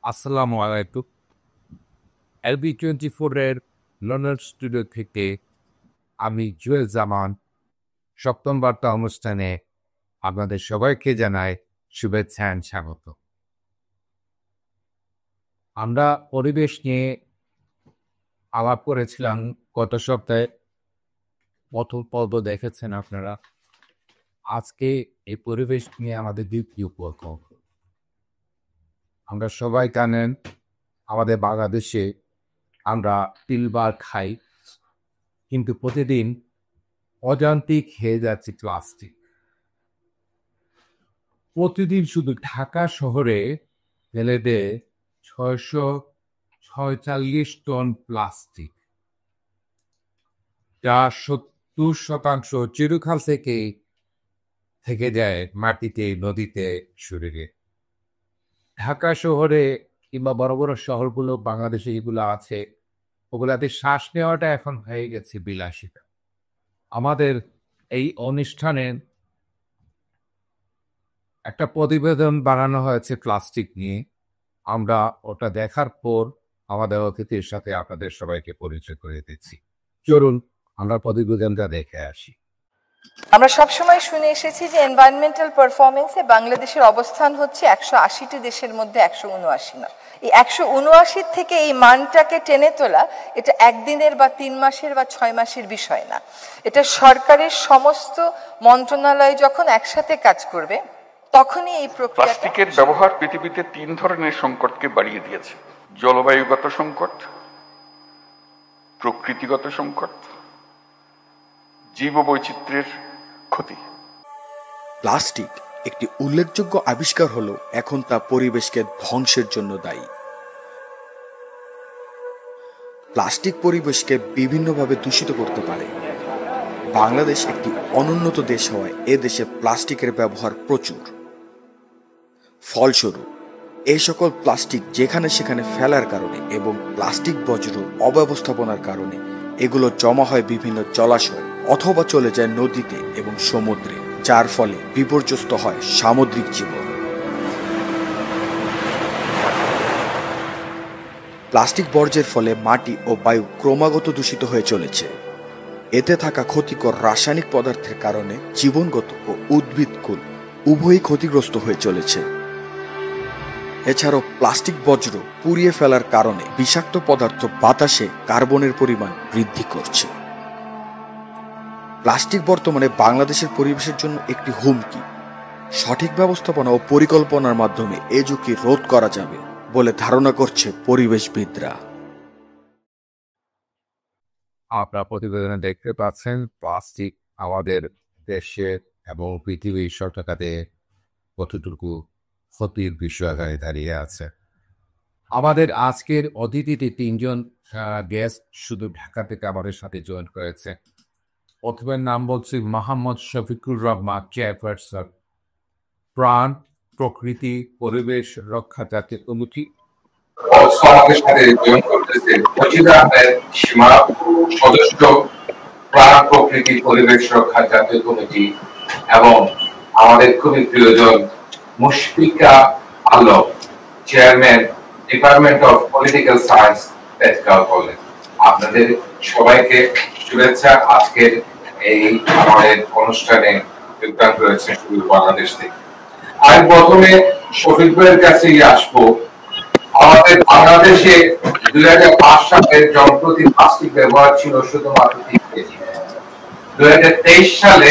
আসসালামু আলাইকুম। LB24 এর লন্ডন স্টুডিও থেকে আমি জুয়েল জামান সপ্তম বার্তা অনুষ্ঠানে আপনাদের সবাইকে জানাই শুভেচ্ছা এবং স্বাগত। আমরা পরিবেশ নিয়ে আলাপ করেছিলাম গত সপ্তাহে, প্রথম পর্ব দেখেছেন আপনারা। আজকে এই পরিবেশ নিয়ে আমাদের দ্বিতীয় পর্ব। আমরা সবাই জানেন আমাদের বাংলাদেশে আমরা তিলবার খাই, কিন্তু প্রতিদিন অজান্তে খেয়ে যাচ্ছি প্লাস্টিক। প্রতিদিন শুধু ঢাকা শহরে ফেলে দেয় 646 টন প্লাস্টিক, যা 70% চিরখাল থেকে যায় মাটিতে, নদীতে, শরীরে। ঢাকা শহরে কিংবা বড় বড় শহরগুলো বাংলাদেশে এগুলো আছে, ওগুলাতে শ্বাস নেওয়াটা এখন হয়ে গেছে বিলাসিতা। আমাদের এই অনুষ্ঠানে একটা প্রতিবেদন বানানো হয়েছে প্লাস্টিক নিয়ে। আমরা ওটা দেখার পর আমাদের অতিথির সাথে আপনাদের সবাইকে পরিচয় করে দিচ্ছি। চলুন আমরা প্রতিবেদনটা দেখে আসি। আমরা সবসময় শুনে এসেছি যে এনভায়রনমেন্টাল পারফরমেন্সে বাংলাদেশের অবস্থান হচ্ছে 180টি দেশের মধ্যে 179 না। এই 179 থেকে এই মানটাকে টেনে তোলা এটা একদিনের বা 3 মাসের বা 6 মাসের বিষয় না। এটা সরকারের সমস্ত মন্ত্রণালয় যখন একসাথে কাজ করবে তখনই এই প্রক্রিয়া। প্লাস্টিকের ব্যবহার পৃথিবীতে 3 ধরনের সংকটকে বাড়িয়ে দিয়েছে: জলবায়ুগত সংকট, প্রকৃতিগত সংকট, জীববৈচিত্র্যের ক্ষতি। প্লাস্টিক একটি উল্লেখযোগ্য আবিষ্কার হলেও এখন তা পরিবেশকে ধ্বংসের জন্য দায়ী। প্লাস্টিক পরিবেশকে বিভিন্নভাবে দূষিত করতে পারে। বাংলাদেশ একটি অনুন্নত দেশ হওয়ায় এ দেশে প্লাস্টিকের ব্যবহার প্রচুর। ফলস্বরূপ এই সকল প্লাস্টিক যেখানে সেখানে ফেলার কারণে এবং প্লাস্টিক বর্জ্য অব্যবস্থাপনার কারণে এগুলো জমা হয় বিভিন্ন জলাশয় অথবা চলে যায় নদীতে এবং সমুদ্রে, যার ফলে বিপর্যস্ত হয় সামুদ্রিক জীবন। প্লাস্টিক বর্জ্যের ফলে মাটি ও বায়ু ক্রমাগত দূষিত হয়ে চলেছে। এতে থাকা ক্ষতিকর রাসায়নিক পদার্থের কারণে জীবনগত ও উদ্ভিদকুল উভয়ই ক্ষতিগ্রস্ত হয়ে চলেছে। এছাড়াও প্লাস্টিক বর্জ্য পুড়িয়ে ফেলার কারণে বিষাক্ত পদার্থ বাতাসে কার্বনের পরিমাণ বৃদ্ধি করছে। প্লাস্টিক বর্তমানে বাংলাদেশের পরিবেশের জন্য একটি হুমকি। সঠিক ব্যবস্থাপনা ও পরিকল্পনার মাধ্যমে এ ঝুঁকি রোধ করা যাবে বলে ধারণা করছে পরিবেশবিদরা। আপনারা প্রতিবেদনে দেখতে পাচ্ছেন প্লাস্টিক আমাদের দেশের এবং পৃথিবীর সরকারে কতটুকু ক্ষতির বিষয় হয়ে দাঁড়িয়ে আছে। আমাদের আজকের অতিথিতে 3 জন গেস্ট শুধু ঢাকা থেকে আমাদের সাথে জয়েন করেছে। প্রথমের নাম বলছি মোহাম্মদ শফিকুর রহমান, চেয়ারপারসন, প্রাণ, প্রকৃতি, পরিবেশ রক্ষা জাতীয় কমিটি। আমাদের সাথে জয়েন করতেছে মজিদা আহমেদ সীমা, সদস্য, প্রাণ, প্রকৃতি, পরিবেশ রক্ষা জাতীয় কমিটি, এবং আমাদের খুবই প্রিয়জন Mushfika Alam, chairman, department of political science, Tejgaon college. আপনাদের সবাইকে শুভেচ্ছা। আজকের এই আমাদের অনুষ্ঠানে যোগদান করেছে শুধু বাংলাদেশ থেকে। আমি প্রথমে শফিক ভাইয়ের কাছেই আসবো। আমাদের বাংলাদেশে 2005 সালে জনপ্রতি প্লাস্টিক ব্যবহার ছিল শুধুমাত্র 3 কেজি। 2023 সালে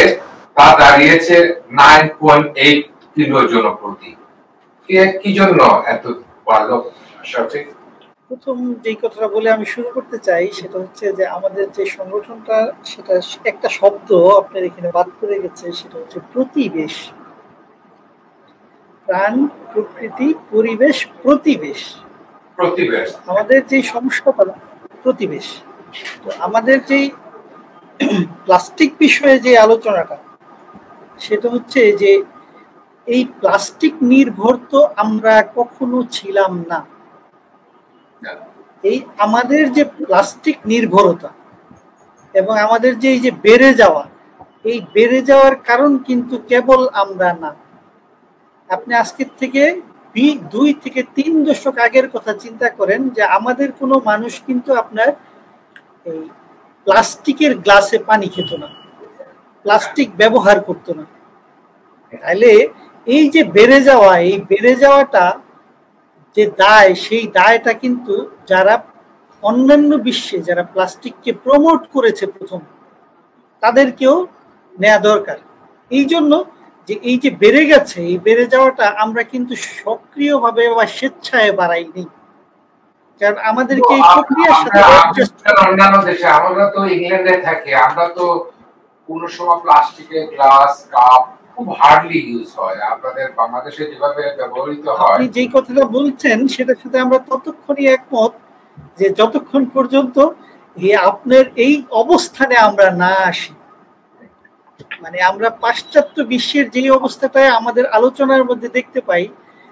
তা দাঁড়িয়েছে 9.8 কিলো জনপ্রতি। কি জন্য এত বাড়লো শফিক? প্রথম যে কথাটা বলে আমি শুরু করতে চাই সেটা হচ্ছে যে আমাদের যে সংগঠনটা, সেটা একটা শব্দ আপনার এখানে বাদ পড়ে গেছে, সেটা হচ্ছে প্রতিবেশ। প্রাণ, প্রকৃতি, পরিবেশ, প্রতিবেশ। আমাদের যে সমস্যাটা প্রতিবেশ। তো আমাদের যে প্লাস্টিক বিষয়ে যে আলোচনাটা, সেটা হচ্ছে যে এই প্লাস্টিক নির্ভর তো আমরা কখনো ছিলাম না। এই আমাদের যে প্লাস্টিক নির্ভরতা এবং আমাদের যে এই যে বেড়ে যাওয়া, এই বেড়ে যাওয়ার কারণ কিন্তু কেবল আমরা না। আপনি আজকের থেকে 2 থেকে 3 দশক আগের কথা চিন্তা করেন যে আমাদের কোনো মানুষ কিন্তু আপনার এই প্লাস্টিকের গ্লাসে পানি খেত না, প্লাস্টিক ব্যবহার করতো না। তাহলে এই যে বেড়ে যাওয়া, এই বেড়ে যাওয়াটা যে দায়, সেই দায়টা কিন্তু যারা অন্যান্য বিশ্বে যারা প্লাস্টিককে প্রমোট করেছে প্রথম, তাদেরকেও নেওয়া দরকার। এই জন্য যে এই যে বেড়ে গেছে, এই বেড়ে যাওয়াটা আমরা কিন্তু সক্রিয়ভাবে বা স্বেচ্ছায় বাড়াইনি, কারণ আমাদেরকে এই প্রক্রিয়ার সাথে অন্যান্য দেশে, আমরা তো ইংল্যান্ডে থাকি, আমরা তো কোনো সময় প্লাস্টিকের গ্লাস কাপ খুব হার্ডলি ইউজ হয়। আপনাদের বাংলাদেশে যেভাবে ব্যবহৃত হয়, আপনি যেই কথাটা বলছেন সেটার সাথে আমরা ততক্ষণই একমত যে যতক্ষণ পর্যন্ত আপনার এই অবস্থানে আমরা না আসি, মানে আমরা পাশ্চাত্য বিশ্বের যে অবস্থাটা আমাদের আলোচনার মধ্যে দেখতে পাই,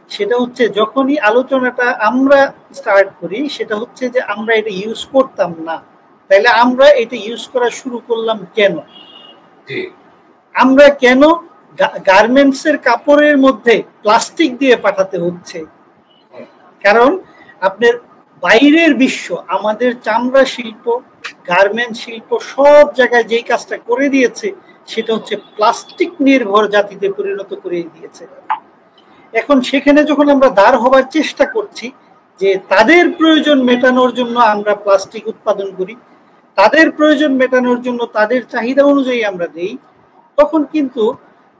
সেটা হচ্ছে যখনই আলোচনাটা আমরা স্টার্ট করি সেটা হচ্ছে যে আমরা এটা ইউজ করতাম না, তাইলে আমরা এটা ইউজ করা শুরু করলাম কেন? আমরা কেন গার্মেন্টসের কাপড়ের মধ্যে প্লাস্টিক দিয়ে পাঠাতে হচ্ছে? কারণ আপনার বাইরের বিশ্ব আমাদের চামড়া শিল্প, গার্মেন্ট শিল্প সব জায়গায় যেই কাজটা করে দিয়েছে সেটা হচ্ছে প্লাস্টিক নির্ভর জাতিতে পরিণত করে দিয়েছে। এখন সেখানে যখন আমরা দাঁড় হবার চেষ্টা করছি যে তাদের প্রয়োজন মেটানোর জন্য আমরা প্লাস্টিক উৎপাদন করি, তাদের প্রয়োজন মেটানোর জন্য তাদের চাহিদা অনুযায়ী আমরা দেই, তখন কিন্তু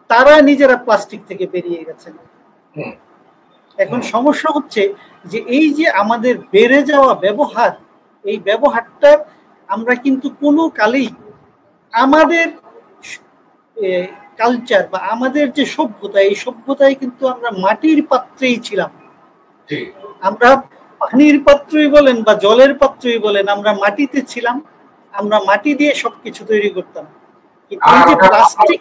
তারা নিজেরা প্লাস্টিক থেকে বেরিয়ে গেছেন। এখন সমস্যা হচ্ছে যে এই যে আমাদের বেড়ে যাওয়া ব্যবহার, এই ব্যবহারটা আমরা কিন্তু কোনো কালেই আমাদের কালচার বা আমাদের যে সভ্যতা, এই সভ্যতায় কিন্তু আমরা মাটির পাত্রেই ছিলাম। আমরা পানির পাত্রই বলেন বা জলের পাত্রই বলেন, আমরা মাটিতে ছিলাম, আমরা মাটি দিয়ে সবকিছু তৈরি করতাম। এই যে প্লাস্টিক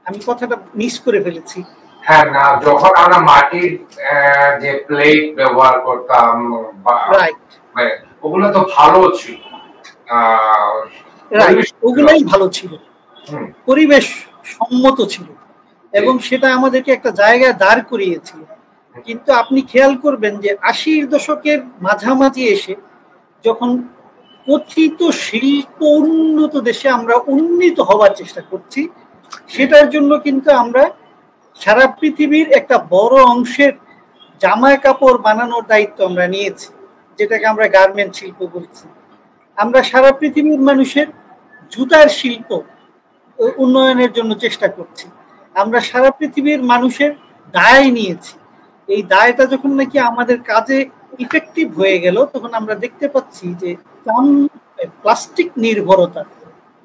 আমি কথাটা মিস করে ফেলেছি। হ্যাঁ, না, যখন আমরা মাটির যে প্লেট ব্যবহার করতাম, ওগুলো তো ভালো ছিল, ওগুলাই ভালো ছিল, পরিবেশ সম্মত ছিল এবং সেটা আমাদেরকে একটা জায়গায় দাঁড় করিয়েছিল। কিন্তু আপনি খেয়াল করবেন যে 80-র দশকের মাঝামাঝি এসে যখন কথিত শিল্প উন্নত দেশে আমরা উন্নীত হওয়ার চেষ্টা করছি, সেটার জন্য কিন্তু আমরা সারা পৃথিবীর একটা বড় অংশের জামা কাপড় বানানোর দায়িত্ব আমরা নিয়েছি, যেটাকে আমরা গার্মেন্ট শিল্প বলছি। আমরা সারা পৃথিবীর মানুষের জুতার শিল্প উন্নয়নের জন্য চেষ্টা করছি। আমরা সারা পৃথিবীর মানুষের দায় নিয়েছি। এই দায়টা যখন নাকি আমাদের কাজে ইফেক্টিভ হয়ে গেল, তখন আমরা দেখতে পাচ্ছি যে প্লাস্টিক নির্ভরতা,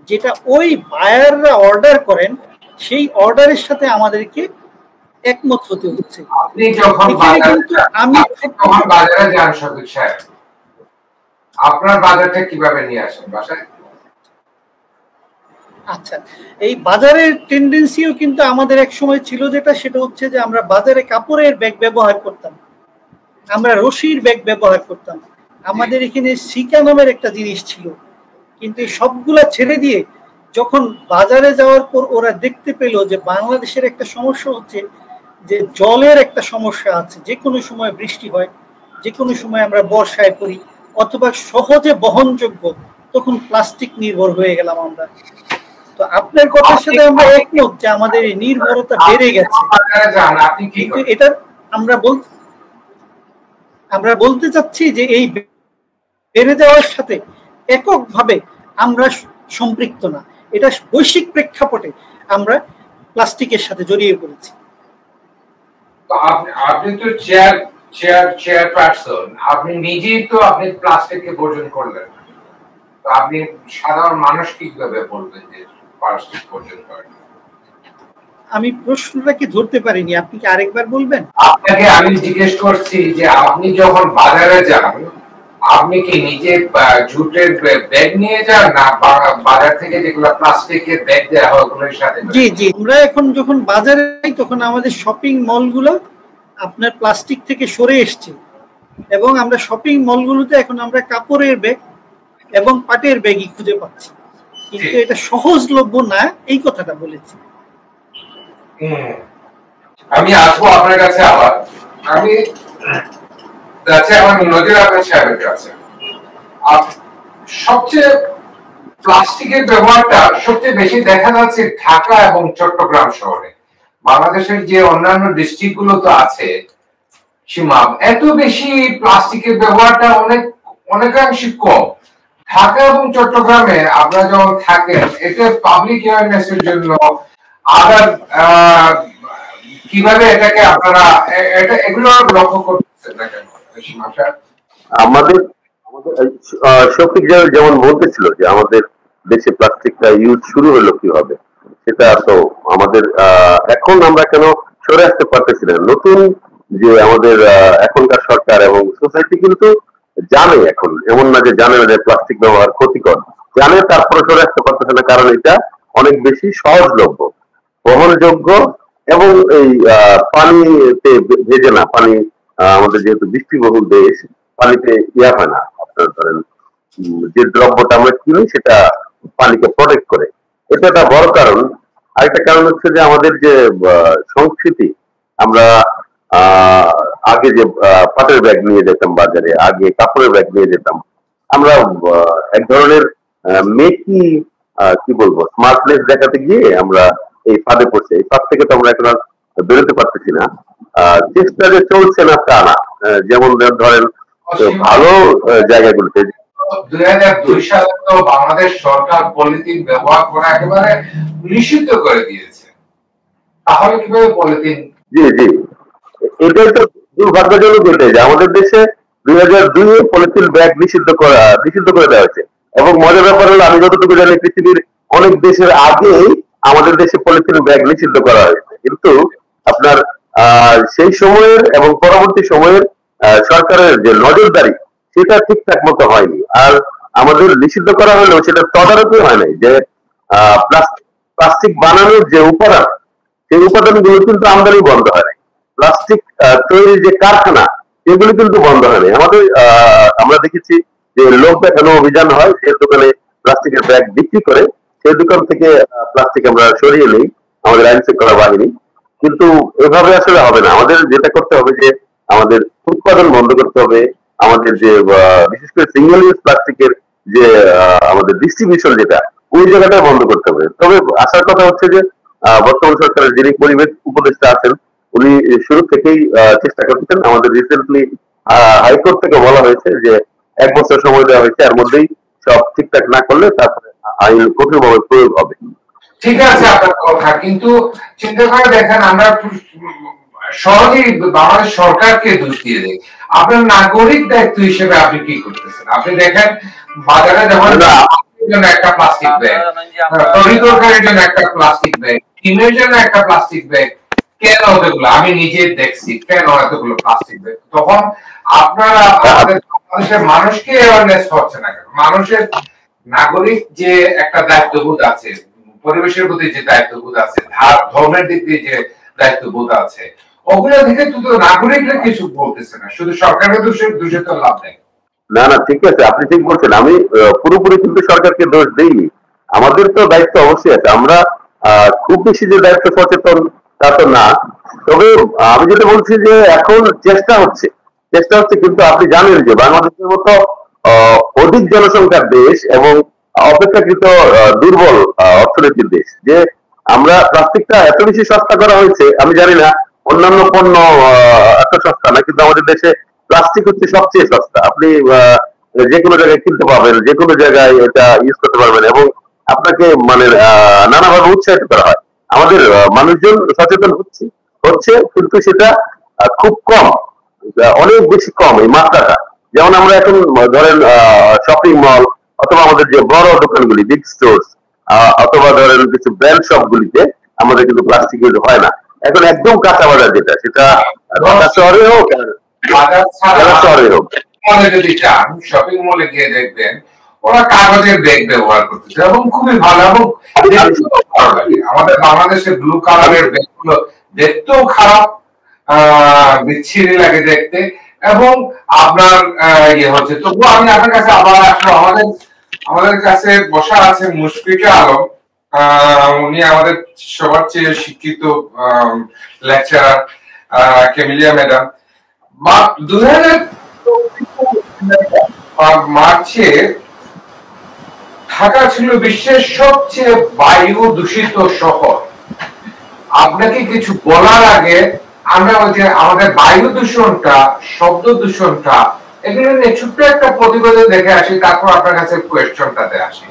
যেটা ওই বায়াররা অর্ডার করেন, সেই অর্ডারের সাথে আমাদেরকে একমত হতে হচ্ছে। আপনি যখন বাজারে যান শফিক সাহেব, আপনার বাজারটা কিভাবে নিয়ে আসেন বাসায়? আচ্ছা, এই বাজারের টেন্ডেন্সিও কিন্তু আমাদের এক সময় ছিল, সেটা হচ্ছে যে আমরা বাজারে কাপড়ের ব্যাগ ব্যবহার করতাম, আমরা রশির ব্যাগ ব্যবহার করতাম, আমাদের এখানে সিকা নামের একটা জিনিস ছিল। কিন্তু সবগুলা ছেড়ে দিয়ে যখন বাজারে যাওয়ার পর ওরা দেখতে পেল যে বাংলাদেশের একটা সমস্যা হচ্ছে যে জলের একটা সমস্যা আছে, যে কোনো সময় বৃষ্টি হয়, যে কোনো সময় আমরা বর্ষায় পড়ি, অথবা সহজে বহনযোগ্য, তখন প্লাস্টিক নির্ভর হয়ে গেলাম আমরা। তো আপনার কথার সাথে আমরা একমত যে আমাদের এই নির্ভরতা বেড়ে গেছে, কিন্তু এটা আমরা বলতে চাচ্ছি যে এই বেড়ে যাওয়ার সাথে এককভাবে আমরা সম্পৃক্ত না, এটা বৈশ্বিক প্রেক্ষাপটে আমরা প্লাস্টিকের সাথে জড়িয়ে পড়েছি। আপনি তো চেয়ার পারসন, আপনি নিজেই তো আপনি প্লাস্টিককে বর্জন করলেন, তো আপনি সাধারণ মানুষ কিভাবে বলবেন যে প্লাস্টিক বর্জন করেন? আমি প্রশ্নটা কি ধরতে পারিনি, আপনি কি আরেকবার বলবেন? আপনাকে আমি জিজ্ঞেস করছি যে আপনি যখন বাজারে যান, আপনি কি নিজে জুটের ব্যাগ নিয়ে যান, না বাজার থেকে যেগুলো প্লাস্টিকের ব্যাগ দেওয়া হয় ওগুলোর সাথে? জি জি, আমরা এখন যখন বাজারে যাই তখন আমাদের শপিং মলগুলো আপনার প্লাস্টিক থেকে সরে এসছে এবং আমরা শপিং মলগুলোতে এখন আমরা কাপড়ের ব্যাগ এবং পাটের ব্যাগই খুঁজে পাচ্ছি, কিন্তু এটা সহজলভ্য না, এই কথাটা বলেছি। আমি আসবো আপনার কাছে আবার। আমি যাচ্ছি আমার নজর আপনার সাহেবের কাছে। সবচেয়ে প্লাস্টিকের ব্যবহারটা সবচেয়ে বেশি দেখা যাচ্ছে ঢাকা এবং চট্টগ্রাম শহরে। বাংলাদেশের যে অন্যান্য ডিস্ট্রিক্ট গুলো তো আছে সীমা, এত বেশি প্লাস্টিকের ব্যবহারটা অনেকাংশে কম। ঢাকা এবং চট্টগ্রামে আপনারা যখন থাকেন, এটা পাবলিক অ্যাওয়ারনেসের জন্য আদার কিভাবে এটাকে আপনারা এগুলো লক্ষ্য করতেছেন না কেন? আমাদের শফিক যেমন বলতেছিল যে আমাদের দেশে প্লাস্টিকটা ইউজ শুরু হলো কিভাবে, সেটা তো আমাদের এখন আমরা কেন সরে আসতে পারতেছি না। নতুন যে আমাদের এখনকার সরকার এবং সোসাইটি কিন্তু জানে, এখন এমন না যে জানে না যে প্লাস্টিক ব্যবহার ক্ষতিকর, জানে, তারপরে সরে আসতে পারতেছে না, কারণ এটা অনেক বেশি সহজলভ্য, বহনযোগ্য এবং এই পানিতে ভেজে না। পানি আমাদের যেহেতু বৃষ্টিবহুল দেশ, পানিতে ইয়া হয় না, আপনার ধরেন যে দ্রব্যটা আমরা কিনি সেটা পানিকে প্রোটেক্ট করে, এটা একটা বড় কারণ। আরেকটা কারণ হচ্ছে যে আমাদের যে সংস্কৃতি, আমরা আগে যে পাটের ব্যাগ নিয়ে যেতাম বাজারে, আগে কাপড়ের ব্যাগ নিয়ে যেতাম, আমরা এক ধরনের মেকি কি বলবো স্মার্টনেস দেখাতে গিয়ে আমরা এই ফাঁদে পড়ছে। এই ফাঁদ থেকে তো আমরা এখন আর বেরোতে পারতেছি না। চেষ্টা যে চলছে না তা না, যেমন ধরেন ভালো জায়গাগুলোতে 2002 সালে তো বাংলাদেশ সরকার পলিথিন ব্যবহার করা একেবারে নিষিদ্ধ করে দিয়েছে। তাহলে কিভাবে পলিথিন? জি জি, এটাই তো দুর্ভাগ্যজনক এটাই যে আমাদের দেশে 2002-এ পলিথিন ব্যাগ নিষিদ্ধ করে দেওয়া হয়েছে। এবং মজার ব্যাপার হলো, আমি যতটুকু জানি পৃথিবীর অনেক দেশের আগেই আমাদের দেশে পলিথিন ব্যাগ নিষিদ্ধ করা হয়েছে, কিন্তু আপনার সেই সময়ের এবং পরবর্তী সময়ের সরকারের যে নজরদারি সেটা ঠিকঠাক মতো হয়নি। আর আমাদের নিষিদ্ধ করা হলেও সেটা তদারকি হয় নাই, যে প্লাস্টিক বানানোর যে উপাদান, সেই উপাদানগুলো কিন্তু আমদানি বন্ধ হয় নাই। প্লাস্টিক তৈরির যে কারখানা, এগুলো কিন্তু বন্ধ হয় নাই। আমাদের আমরা দেখেছি যে লোক দেখানো অভিযান হয়, যে দোকানে প্লাস্টিকের ব্যাগ বিক্রি করে সেই দোকান থেকে প্লাস্টিক আমরা সরিয়ে নেই, আমাদের আইন শৃঙ্খলা বাহিনী। কিন্তু এভাবে আসলে হবে না। আমাদের যেটা করতে হবে যে আমাদের উৎপাদন বন্ধ করতে হবে, আমাদের যে বিশেষ করে সিঙ্গেল ইউজ প্লাস্টিকের যে আমাদের ডিস্ট্রিবিউশন, যেটা ওই জায়গাটা বন্ধ করতে হবে। তবে আসার কথা হচ্ছে যে বর্তমান সরকারের যিনি পরিবেশ উপদেষ্টা আছেন, উনি শুরু থেকেই চেষ্টা করতেন। আমাদের রিসেন্টলি হাইকোর্ট থেকে বলা হয়েছে যে 1 বছর সময় দেওয়া হয়েছে, এর মধ্যেই সব ঠিকঠাক না করলে তারপরে আইন কঠোরভাবে প্রয়োগ হবে। ঠিক আছে আপনার কথা, কিন্তু চিন্তা করে দেখেন, আমরা সহজেই বাংলাদেশ সরকারকে দোষ দিয়ে দেয়। আপনার নাগরিক দায়িত্ব হিসেবে আপনি কি করতেছেন? আপনি দেখেন বাজারে যেমন জন্য একটা প্লাস্টিক ব্যাগ, তরিতরকারির জন্য একটা প্লাস্টিক ব্যাগ, ডিমের জন্য একটা প্লাস্টিক ব্যাগ, কেন এতগুলো? আমি নিজে দেখছি কেন এতগুলো প্লাস্টিক ব্যাগ। তখন আপনারা আমাদের বাংলাদেশের মানুষকে অ্যাওয়ারনেস হচ্ছে না কেন? মানুষের নাগরিক যে একটা দায়িত্ববোধ আছে, পরিবেশের প্রতি যে দায়িত্ববোধ আছে, ধর্মের দিক দিয়ে যে দায়িত্ববোধ আছে, ওগুলো থেকে তো নাগরিকরা কিছু বলতেছে না, শুধু সরকারের দোষে তো লাভ নেই। না না, ঠিক আছে, আপনি ঠিক বলছেন। আমি পুরোপুরি কিন্তু সরকারকে দোষ দেইনি। আমাদের তো দায়িত্ব অবশ্যই আছে। আমরা খুব বেশি যে দায়িত্ব সচেতন তা তো না। তবে আমি যেটা বলছি যে এখন চেষ্টা হচ্ছে, কিন্তু আপনি জানেন যে বাংলাদেশের মতো অধিক জনসংখ্যার দেশ এবং অপেক্ষাকৃত দুর্বল অর্থনীতির দেশ, যে আমরা প্লাস্টিকটা এত বেশি সস্তা করা হয়েছে। আমি জানি না অন্যান্য পণ্য এত সস্তা না, কিন্তু আমাদের দেশে প্লাস্টিক হচ্ছে সবচেয়ে সস্তা। আপনি যে কোনো জায়গায় কিনতে পারবেন, যে কোনো জায়গায় এটা ইউজ করতে পারবেন, এবং আপনাকে মানে নানাভাবে উৎসাহিত করা হয়। আমাদের মানুষজন সচেতন হচ্ছে, কিন্তু সেটা খুব কম, অনেক বেশি কম এই মাত্রাটা। যেমন আমরা এখন ধরেন শপিং মল অথবা আমাদের যে বড় দোকানগুলি, বিগ স্টোর্স, অথবা ধরেন কিছু ব্র্যান্ড শপ গুলিতে আমাদের কিন্তু প্লাস্টিক ইউজ হয় না। এখন একদম কাঁচা বাজার যেটা, সেটা ঢাকা শহরে হোক, শহরে হোক, যদি যান শপিং মলে গিয়ে দেখবেন ওরা কাগজের ব্যাগ ব্যবহার করতেছে এবং খুবই ভালো, এবং ভালো লাগে। আমাদের বাংলাদেশের ব্লু কালারের ব্যাগ গুলো দেখতেও খারাপ, বিচ্ছিরি লাগে দেখতে, এবং আপনার ইয়ে হচ্ছে। তবুও আমি আপনার কাছে আবার আসবো, আমাদের আমাদের কাছে বসা আছে মুশফিকা আলম। উনি আমাদের সবার চেয়ে শিক্ষিত লেকচারার, ক্যামিলিয়া ম্যাডাম। 2000 মার্চে ঢাকা ছিল বিশ্বের সবচেয়ে বায়ু দূষিত শহর। আপনাকে কিছু বলার আগে আমরা আমাদের বায়ু দূষণটা, শব্দ দূষণটা, এগুলো নিয়ে ছোট্ট একটা প্রতিবেদন দেখে আসি, তারপর আপনার কাছে কোয়েশ্চনটাতে আসি।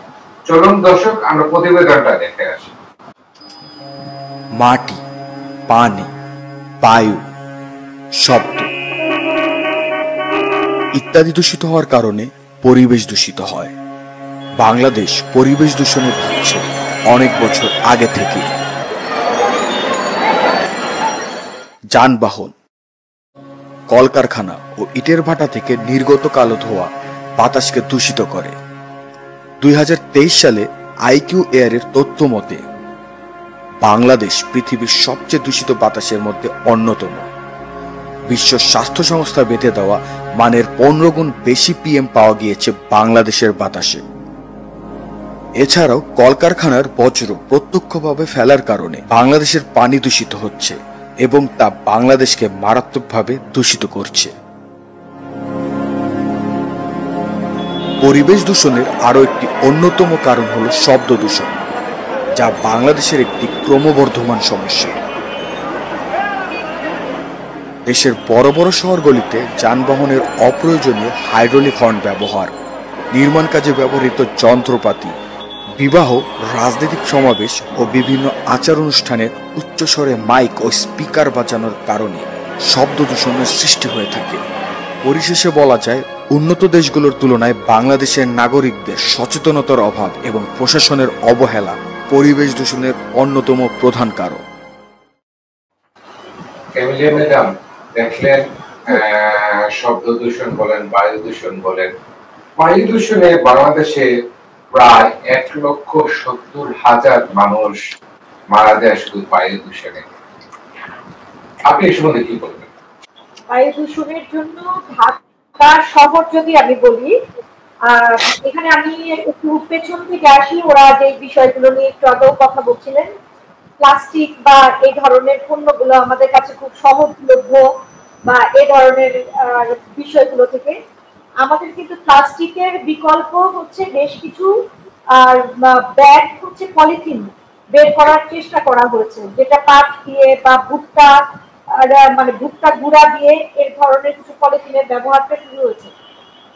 চলুন দর্শক, আমরা প্রতিবেদনটা দেখে আসি। মাটি, পানি, বায়ু, শব্দ ইত্যাদি দূষিত হওয়ার কারণে পরিবেশ দূষিত হয়। বাংলাদেশ পরিবেশ দূষণে ভুগছে অনেক বছর আগে থেকে। যানবাহন, কলকারখানা ও ইটের ভাটা থেকে নির্গত কালো ধোঁয়া বাতাসকে দূষিত করে। 2023 সালে আইকিউ এয়ারের তথ্য মতে বাংলাদেশ পৃথিবীর সবচেয়ে দূষিত বাতাসের মধ্যে অন্যতম। বিশ্ব স্বাস্থ্য সংস্থা বেঁধে দেওয়া মানের 15 গুণ বেশি পিএম পাওয়া গিয়েছে বাংলাদেশের বাতাসে। এছাড়াও কলকারখানার বজ্র প্রত্যক্ষভাবে ফেলার কারণে বাংলাদেশের পানি দূষিত হচ্ছে এবং তা বাংলাদেশকে মারাত্মকভাবে দূষিত করছে। পরিবেশ দূষণের আরও একটি অন্যতম কারণ হল শব্দ দূষণ, যা বাংলাদেশের একটি ক্রমবর্ধমান সমস্যা। দেশের বড় বড় শহরগুলিতে যানবাহনের অপ্রয়োজনীয় হাইড্রোলিক হর্ন ব্যবহার, নির্মাণ কাজে ব্যবহৃত যন্ত্রপাতি, বিবাহ, রাজনৈতিক সমাবেশ ও বিভিন্ন আচার অনুষ্ঠানে উচ্চস্বরে মাইক ও স্পিকার বাজানোর কারণে শব্দ দূষণের সৃষ্টি হয়ে থাকে। পরিশেষে বলা যায়, উন্নত দেশগুলোর তুলনায় বাংলাদেশের নাগরিকদের সচেতনতার অভাব এবং প্রশাসনের অবহেলা পরিবেশ দূষণের অন্যতম প্রধান কারণ। ম্যাডাম দেখলেন, শব্দ দূষণ বলেন, বায়ু দূষণ বলেন। বায়ু দূষণে বাংলাদেশে প্রায় 1,70,000 মানুষ মারা যায় শুধু বায়ু দূষণে। আপনি এই সম্বন্ধে কি বলবেন? বায়ু দূষণের জন্য ঢাকা শহর যদি আমি বলি, এখানে আমি একটু পেছন থেকে আসি। ওরা যে বিষয়গুলো নিয়ে একটু আগেও কথা বলছিলেন, প্লাস্টিক বা এই ধরনের পণ্যগুলো আমাদের কাছে খুব সহজলভ্য বা এই ধরনের বিষয়গুলো থেকে আমাদের কিন্তু প্লাস্টিকের বিকল্প হচ্ছে বেশ কিছু ব্যাগ হচ্ছে পলিথিন বের করার চেষ্টা করা হয়েছে, যেটা পাট দিয়ে বা ভুট্টা গুঁড়া দিয়ে এই ধরনের কিছু পলিথিনের ব্যবহারটা শুরু হয়েছে।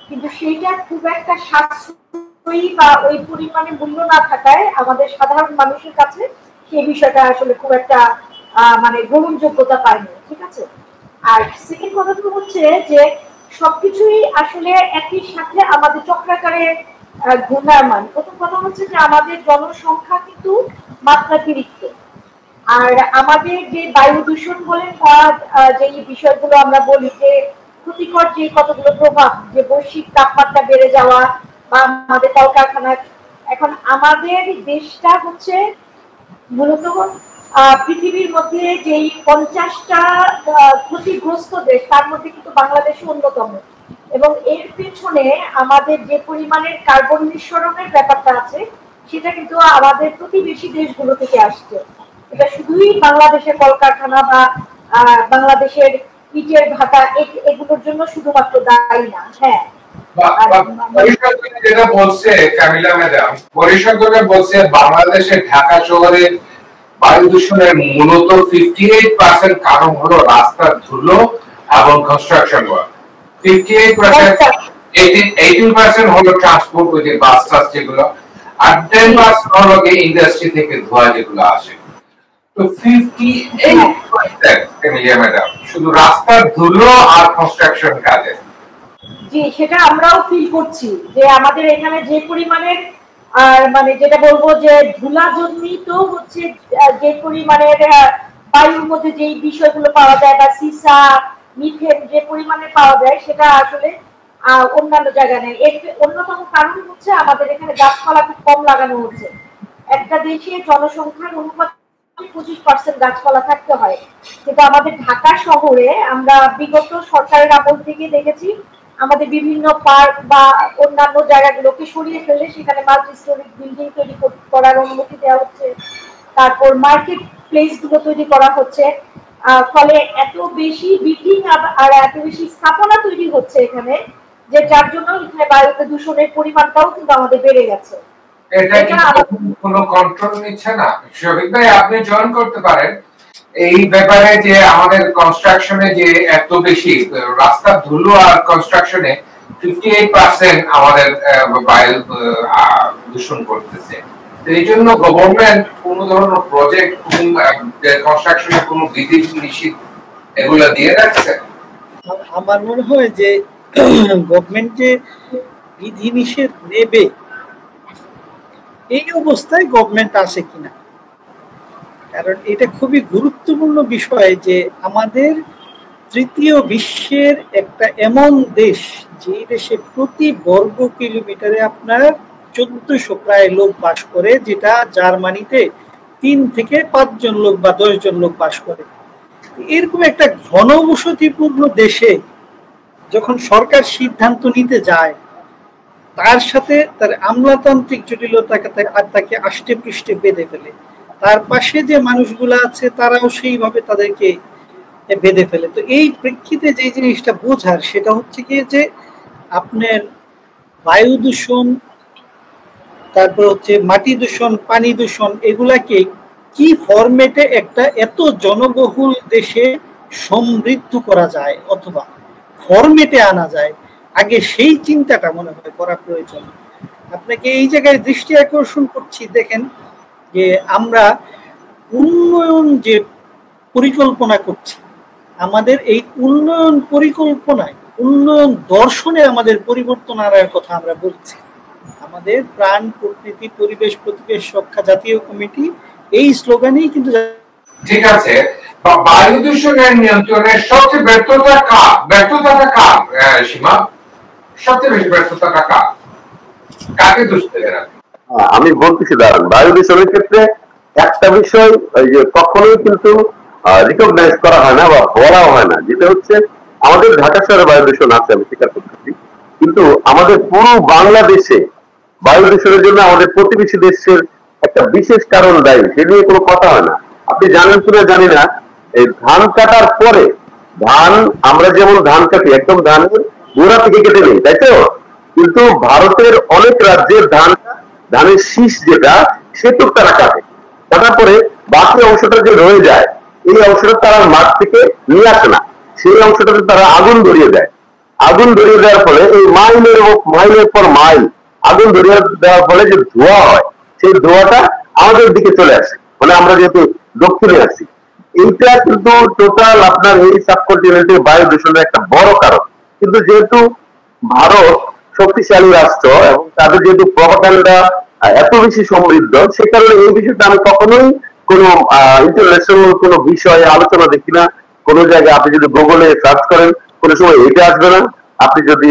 কিন্তু সেইটা খুব একটা সাশ্রয়ী বা ওই পরিমাণে মূল্য না থাকায় আমাদের সাধারণ মানুষের কাছে সেই বিষয়টা আসলে খুব একটা গ্রহণযোগ্যতা পায়নি। ঠিক আছে। আর সেকেন্ড কথাটা হচ্ছে যে সবকিছুই আসলে একই সাথে আমাদের চক্রাকারে ঘূর্ণায়মান। প্রথম কথা হচ্ছে যে আমাদের জনসংখ্যা কিন্তু মাত্রাতিরিক্ত, আর আমাদের যে বায়ু দূষণ বলেন বা যে বিষয়গুলো আমরা বলি যে ক্ষতিকর যে কতগুলো প্রভাব, যে বৈশ্বিক তাপমাত্রা বেড়ে যাওয়া বা আমাদের কলকারখানা, এখন আমাদের দেশটা হচ্ছে মূলত পৃথিবীর মধ্যে যেই 50টা ক্ষতিগ্রস্ত দেশ তার মধ্যে কিন্তু বাংলাদেশ অন্যতম। এবং এর পেছনে আমাদের যে পরিমাণের কার্বন নিঃসরণের ব্যাপারটা আছে সেটা কিন্তু আমাদের প্রতিবেশী দেশগুলো থেকে আসছে। এটা শুধুই বাংলাদেশের কলকারখানা বা বাংলাদেশের ইটের ভাটা এগুলোর জন্য শুধুমাত্র দায়ী না। হ্যাঁ, যেটা বলছে কামিলা ম্যাডাম, পরিষদ বলছে বাংলাদেশের ঢাকা শহরের বায়ু দূষণের মূলত 58% কারণ হলো রাস্তার ধুলো এবং কনস্ট্রাকশন ওয়ার্ক। 18% হলো ট্রান্সপোর্ট, ওই যে বাস টাস যেগুলো, আর 10% হলো ইন্ডাস্ট্রি থেকে ধোঁয়া যেগুলো আসে। তো 58% কামিলা ম্যাডাম শুধু রাস্তার ধুলো আর কনস্ট্রাকশন কাজে। জি, সেটা আমরাও ফিল করছি যে আমাদের এখানে যে পরিমাণের যেটা বলবো যে ধুলাজনিত হচ্ছে যে পরিমাণের বায়ুর মধ্যে যে বিষয়গুলো পাওয়া যায় বা সিসা, মিথেন যে পরিমাণে পাওয়া যায় সেটা আসলে অন্যান্য জায়গায় নেই। এর অন্যতম কারণ হচ্ছে আমাদের এখানে গাছপালা খুব কম লাগানো হচ্ছে। একটা দেশে জনসংখ্যার অনুপাত 25% গাছপালা থাকতে হয়, কিন্তু আমাদের ঢাকা শহরে আমরা বিগত সরকারের আমল থেকে দেখেছি আমাদের বিভিন্ন পার্ক বা অন্যান্য জায়গাগুলোকে সরিয়ে ফেলে সেখানে মাল্টি স্টোরি বিল্ডিং তৈরি করার অনুমতি দেওয়া হচ্ছে। তারপর মার্কেট প্লেস গুলো তৈরি করা হচ্ছে, ফলে এত বেশি বিল্ডিং আর এত বেশি স্থাপনা তৈরি হচ্ছে এখানে, যে যার জন্য এখানে বায়ুতে দূষণের পরিমাণটাও কিন্তু আমাদের বেড়ে গেছে। এটা কি কোনো কন্ট্রোল নিচ্ছে না? শফিক ভাই, আপনি জয়েন করতে পারেন এই ব্যাপারে, যে আমাদের কনস্ট্রাকশনে যে এত বেশি রাস্তা ধুলো আর কনস্ট্রাকশনে 58% আমাদের বায়ু দূষণ করতেছে। এই জন্য গভর্নমেন্ট কোন ধরনের প্রজেক্ট, কনস্ট্রাকশনে কোনো বিধি নিষেধ এগুলা দিয়ে রাখছে? আমার মনে হয় যে গভর্নমেন্ট যে বিধি নিষেধ নেবে এই অবস্থায় গভর্নমেন্ট আসে কিনা, কারণ এটা খুবই গুরুত্বপূর্ণ বিষয় যে আমাদের তৃতীয় বিশ্বের একটা এমন দেশ, যে দেশে প্রতি বর্গ কিলোমিটারে আপনার 1400 প্রায় লোক বাস করে, যেটা জার্মানিতে 3 থেকে 5 জন লোক বা 10 জন লোক বাস করে। এরকম একটা ঘনবসতিপূর্ণ দেশে যখন সরকার সিদ্ধান্ত নিতে যায়, তার সাথে তার আমলাতান্ত্রিক জটিলতাকে তাকে আষ্টে পৃষ্ঠে বেঁধে ফেলে। তার পাশে যে মানুষগুলো আছে তারাও সেইভাবে তাদেরকে বেঁধে ফেলে। তো এই প্রেক্ষিতে যে জিনিসটা বোঝার, সেটা হচ্ছে কি যে আপনার বায়ু দূষণ, তারপর হচ্ছে মাটি দূষণ, পানি দূষণ, এগুলাকে কি ফরম্যাটে একটা এত জনবহুল দেশে সমৃদ্ধ করা যায় অথবা ফরম্যাটে আনা যায়, আগে সেই চিন্তাটা মনে হয় করা প্রয়োজন। আপনাকে এই জায়গায় দৃষ্টি আকর্ষণ করছি, দেখেন যে আমরা উন্নয়ন যে পরিকল্পনা করছি, আমাদের এই উন্নয়ন পরিকল্পনায়, উন্নয়ন দর্শনে আমাদের পরিবর্তন আনার কথা আমরা বলছি। আমাদের প্রাণ, প্রকৃতি, পরিবেশ, প্রতিবেশ রক্ষা জাতীয় কমিটি, এই স্লোগানেই কিন্তু। ঠিক আছে, বায়ু দূষণের নিয়ন্ত্রণের সবচেয়ে ব্যর্থতাটা কার সীমা? সবচেয়ে বেশি ব্যর্থতাটা কার? কাকে দোষ দেবেন আপনি? আমি বলতেছি দাঁড়ান, বায়ু দূষণের ক্ষেত্রে একটা বিষয় ওই যে কখনোই কিন্তু রিকগনাইজ করা হয় না বা বলাও হয় না, যেটা হচ্ছে আমাদের ঢাকা শহরে বায়ু দূষণ আছে, আমি স্বীকার করতেছি, কিন্তু আমাদের পুরো বাংলাদেশে বায়ু দূষণের জন্য আমাদের প্রতিবেশী দেশের একটা বিশেষ কারণ দায়ী, সে নিয়ে কোনো কথা হয় না। আপনি জানেন কিনা জানি না, এই ধান কাটার পরে ধান, আমরা যেমন ধান কাটি একদম ধানের গোড়া থেকে কেটে নেই, তাই তো? কিন্তু ভারতের অনেক রাজ্যের ধানের শীষ যেটা, সেটা তারা কাটে, কাটার পরে বাকি অংশটা যে রয়ে যায়, এই অংশটা তারা মাঠ থেকে নিয়ে আসে না, সেই অংশটাতে তারা আগুন ধরিয়ে দেয়। আগুন ধরিয়ে দেওয়ার ফলে এই মাইলের পর মাইল আগুন ধরিয়ে দেওয়ার ফলে যে ধোঁয়া হয়, সেই ধোঁয়াটা আমাদের দিকে চলে আসে, মানে আমরা যেহেতু দক্ষিণে আছি। এইটা কিন্তু টোটাল আপনার এই সাবকন্টিনেন্টের বায়ু দূষণের একটা বড় কারণ। কিন্তু যেহেতু ভারত শক্তিশালী রাষ্ট্র এবং তাদের যেহেতু প্রপাগান্ডা এত বেশি সমৃদ্ধ, সে কারণে এই বিষয়টা আমি কখনোই কোনো ইন্টারন্যাশনাল কোনো বিষয়ে আলোচনা দেখি না। কোনো জায়গায় আপনি যদি গুগলে সার্চ করেন, কোনো সময় এটা আসবে না। আপনি যদি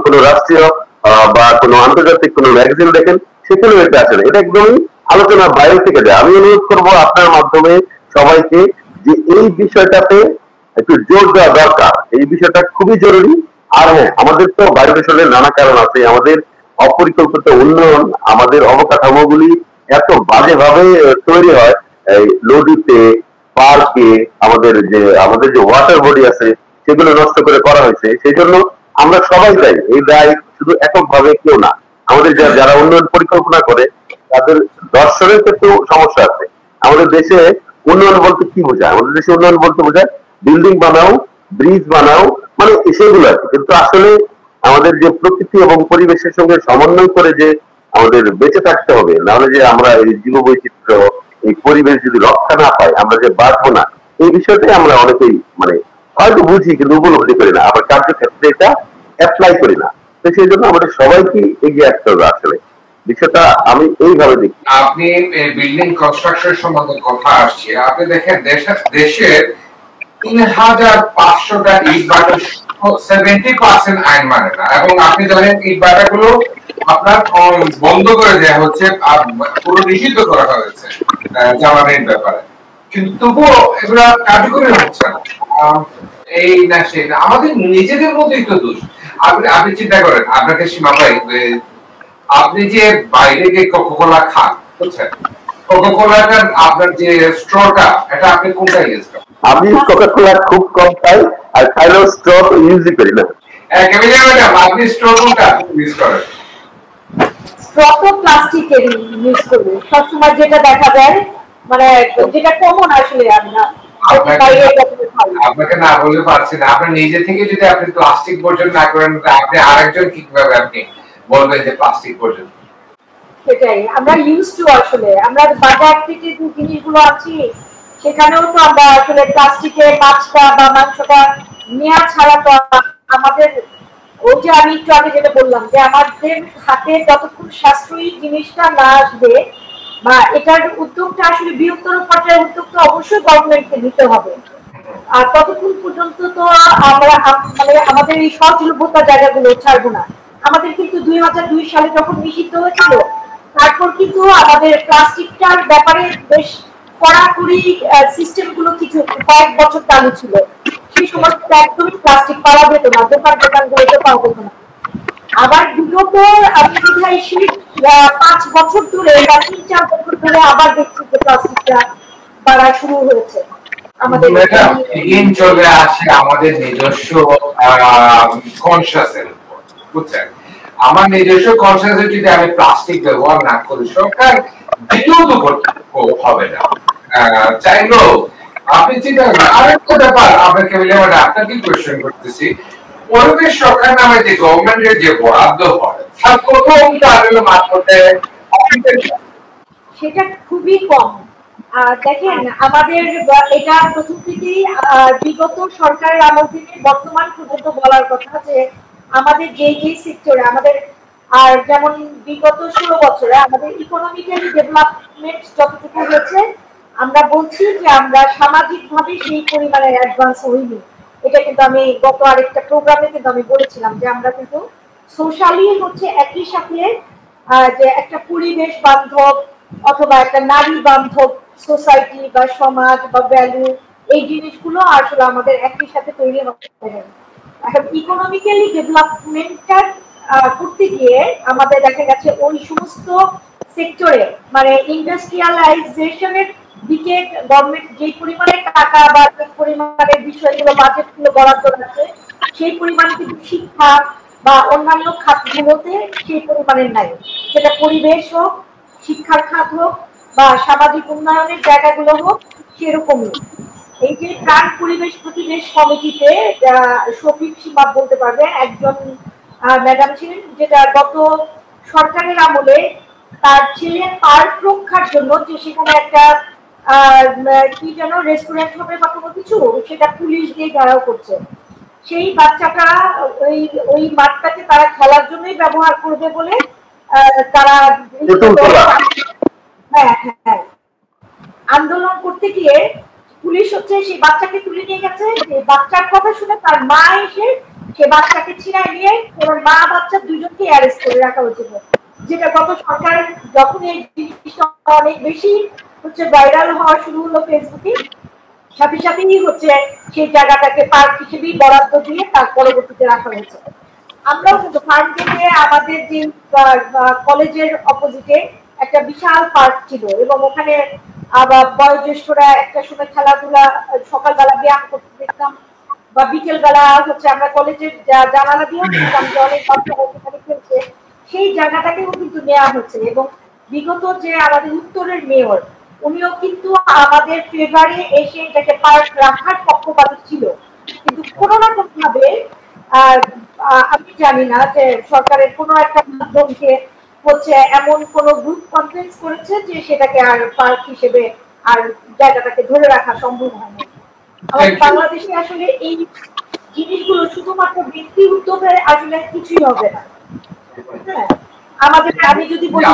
কোনো রাষ্ট্রীয় বা কোনো আন্তর্জাতিক কোনো ম্যাগাজিন দেখেন, সেখানেও এটা আসে না। এটা একদমই আলোচনার বাইরে থেকে যায়। আমি অনুরোধ করবো আপনার মাধ্যমে সবাইকে যে এই বিষয়টাতে একটু জোর দেওয়া দরকার, এই বিষয়টা খুবই জরুরি। আর হ্যাঁ, আমাদের তো বায়ু দূষণের নানা কারণ আছে, আমাদের অপরিকল্পিত উন্নয়ন, আমাদের অবকাঠামোগুলি এত বাজেভাবে তৈরি হয়, এই নদীতে, পার্কে, আমাদের যে ওয়াটার বডি আছে সেগুলো নষ্ট করে করা হয়েছে। সেই জন্য আমরা সবাই দায়ী, এই দায় শুধু এককভাবে কেউ না। আমাদের যারা উন্নয়ন পরিকল্পনা করে তাদের দর্শনের ক্ষেত্রেও সমস্যা আছে। আমাদের দেশে উন্নয়ন বলতে কি বোঝায়? আমাদের দেশে উন্নয়ন বলতে বোঝায় বিল্ডিং বানাও, ব্রিজ বানাও, মানে সেগুলো আছে। কিন্তু আসলে আমাদের যে প্রকৃতি এবং পরিবেশের সঙ্গে সমন্বয় করে যে আমাদের বেঁচে থাকতে হবে, নাহলে যে আমরা এই জীববৈচিত্র্য, এই পরিবেশ যদি রক্ষা না পাই, আমরা যে বাঁচবো না, এই বিষয়টাই আমরা অনেকেই মানে হয়তো বুঝি কিন্তু উপলব্ধি করি না, আবার কার্যক্ষেত্রে এটা অ্যাপ্লাই করি না। তো সেই জন্য আমাদের সবাইকে এগিয়ে আসতে হবে। আসলে বিষয়টা আমি এইভাবে দেখি। আপনি বিল্ডিং কনস্ট্রাকশন সম্বন্ধে কথা আসছে, আপনি দেখেন দেশের ৩৫০০টা ইট ভাটা 70% আইন মানে না, এবং আপনি জানেন ইট ভাটাগুলো আপনার বন্ধ করে দেওয়া হচ্ছে, পুরো নিষিদ্ধ করা হয়েছে জ্বালানির ব্যাপারে, কিন্তু তবুও এগুলা কার্যকরী হচ্ছে না। এই না সেই না, আমাদের নিজেদের মধ্যেই তো দোষ। আপনি চিন্তা করেন, আপনাকে সীমা ভাই, আপনি যে বাইরে গিয়ে কোকাকোলা খান, বুঝছেন, কোকাকোলাটার আপনার যে স্ট্রটা, এটা আপনি কোনটা ইউজ করেন? আমি কোকাকোলা খুব কম খাই, আর খাইলেও স্ট্র ইউজই করি না। ম্যাডাম, আপনি স্ট্র কোনটা ইউজ করেন? স্ট্র তো প্লাস্টিকের ইউজ করি সবসময়, যেটা দেখা যায়, মানে যেটা কমন আসলে। আপনাকে না বলতে পারছি না, আপনি নিজে থেকে যদি আপনি প্লাস্টিক বর্জন না করেন, আপনি আরেকজন কিভাবে আপনি বলবেন যে প্লাস্টিক বর্জন? সেটাই আমরা ইউজ টু, আসলে আমরা বাজার থেকে যে জিনিসগুলো আছি সেখানেও তো আমরা আসলে প্লাস্টিকের মাছটা বা মাংসটা নেওয়া ছাড়া তো আমাদের, ওই যে আমি একটু আগে যেটা বললাম, যে আমাদের হাতে যতক্ষণ সাশ্রয়ী জিনিসটা না আসবে, বা এটার উদ্যোগটা আসলে বৃহত্তর পর্যায়ে উদ্যোগটা অবশ্যই গভর্নমেন্টকে নিতে হবে। আর ততক্ষণ পর্যন্ত তো আমরা মানে আমাদের এই সহজলভ্যতার জায়গাগুলো ছাড়বো না। আমাদের কিন্তু 2002 সালে যখন নিষিদ্ধ হয়েছিল, তারপর কিন্তু আমাদের প্লাস্টিকটার ব্যাপারে বেশ কড়াকড়ি সিস্টেমগুলো কিছু কয়েক বছর চালু ছিল। সেই সময় একদমই প্লাস্টিক পাওয়া যেত না, দোকানগুলোতে পাওয়া যেত না। আবার বিগত আমি বোধহয় 5 বছর ধরে বা 3-4 বছর ধরে আবার দেখছি যে প্লাস্টিকটা বাড়া শুরু হয়েছে। আমাদের চলে আসে আমাদের নিজস্ব কনসিয়াসের উপর, বুঝছেন? আমার নিজস্ব কনসিয়াসে যদি আমি প্লাস্টিক ব্যবহার না করি, সরকার দিতেও তো হবে না, চাইলেও। আপনি চিন্তা করেন আরেকটা ব্যাপার, আপনাকে আপনাকে কোয়েশ্চেন করতেছি, পরিবেশ রক্ষার নামে যে গভর্নমেন্টের যে বরাদ্দ হয়, তার প্রথম সেটা খুবই কম। দেখেন, আমাদের এটা প্রথম থেকেই বিগত সরকারের আমল থেকে বর্তমান পর্যন্ত বলার কথা যে আমাদের যে সেক্টরে আমাদের, আর যেমন বিগত 16 বছরে আমাদের ইকোনমিক্যালি ডেভেলপমেন্ট যতটুকু হয়েছে, আমরা বলছি যে আমরা সামাজিকভাবে সেই পরিমাণে অ্যাডভান্স হইনি। এটা কিন্তু আমি গত আরেকটা প্রোগ্রামে কিন্তু আমি বলেছিলাম যে আমরা কিন্তু সোশ্যালি হচ্ছে একই সাথে যে একটা পরিবেশ বান্ধব অথবা একটা নারী বান্ধব সোসাইটি বা সমাজ বা ভ্যালু, এই জিনিসগুলো আসলে আমাদের একই সাথে তৈরি হতে হবে। এখন ইকোনমিক্যালি ডেভেলপমেন্টটা করতে গিয়ে আমাদের দেখা গেছে ওই সমস্ত সেক্টরে, মানে ইন্ডাস্ট্রিয়ালাইজেশনের দিকে গভর্নমেন্ট যে পরিমাণে টাকা বা যে পরিমাণে বিষয়গুলো বাজেটগুলো বরাদ্দ আছে, সেই পরিমাণে কিন্তু শিক্ষা বা অন্যান্য খাতগুলোতে সেই পরিমাণের নাই। সেটা পরিবেশ হোক, শিক্ষার খাত হোক বা সামাজিক উন্নয়নের জায়গাগুলো হোক, সেরকমই। এই যে প্রাণ পরিবেশ প্রতিবেশ কমিটিতে শফিক সীমা বলতে পারবে, একজন ম্যাডাম ছিলেন, যেটা গত সরকারের আমলে তার ছেলের পার্ক রক্ষার জন্য, যে সেখানে একটা কি যেন রেস্টুরেন্ট হবে বা কোনো কিছু, সেটা পুলিশ দিয়ে ঘেরাও করছে। সেই বাচ্চাটা ওই মাঠটাকে তারা খেলার জন্যই ব্যবহার করবে বলে তারা আন্দোলন করতে গিয়ে পুলিশ হচ্ছে সেই বাচ্চাকে তুলে নিয়ে গেছে। বাচ্চার কথা শুনে তার মা এসে সে বাচ্চাকে ছিনায় নিয়ে মা বাচ্চা দুজনকে অ্যারেস্ট করে রাখা হয়েছিল। যেটা গত সরকার যখন এই জিনিসটা অনেক বেশি হচ্ছে ভাইরাল হওয়া শুরু হলো ফেসবুকে, সাথে সাথেই হচ্ছে সেই জায়গাটাকে পার্ক হিসেবেই বরাদ্দ দিয়ে তার পরবর্তীতে রাখা হয়েছে। আমরাও কিন্তু ফার্ম গেটে আমাদের যে কলেজের অপোজিটে একটা বিশাল পার্ক ছিল, এবং ওখানে আবার বয়োজ্যেষ্ঠরা একটা সময় খেলাধুলা, সকালবেলা ব্যায়াম করতে দেখতাম, বা বিকেল বেলা হচ্ছে আমরা কলেজের জানালা দিয়েও দেখতাম যে অনেক বাচ্চারা সেখানে খেলছে। সেই জায়গাটাকেও কিন্তু নেওয়া হচ্ছে, এবং বিগত যে আমাদের উত্তরের মেয়র, উনিও কিন্তু আমাদের ফেভারে এসে এটাকে পার্ক রাখার পক্ষপাতী ছিল। কিন্তু কোনো না কোনো ভাবে আমি জানি না যে সরকারের কোনো একটা মাধ্যমকে হচ্ছে এমন কোন গ্রুপ কনফারেন্স করেছে যে সেটাকে আর পার্ক হিসেবে আর জায়গাটাকে ধরে রাখা সম্ভব হয়নি। আমাদের বাংলাদেশে আসলে এই জিনিসগুলো শুধুমাত্র ব্যক্তি উদ্যোগে আসলে কিছুই হবে না। আমাদের, আমি যদি বলি,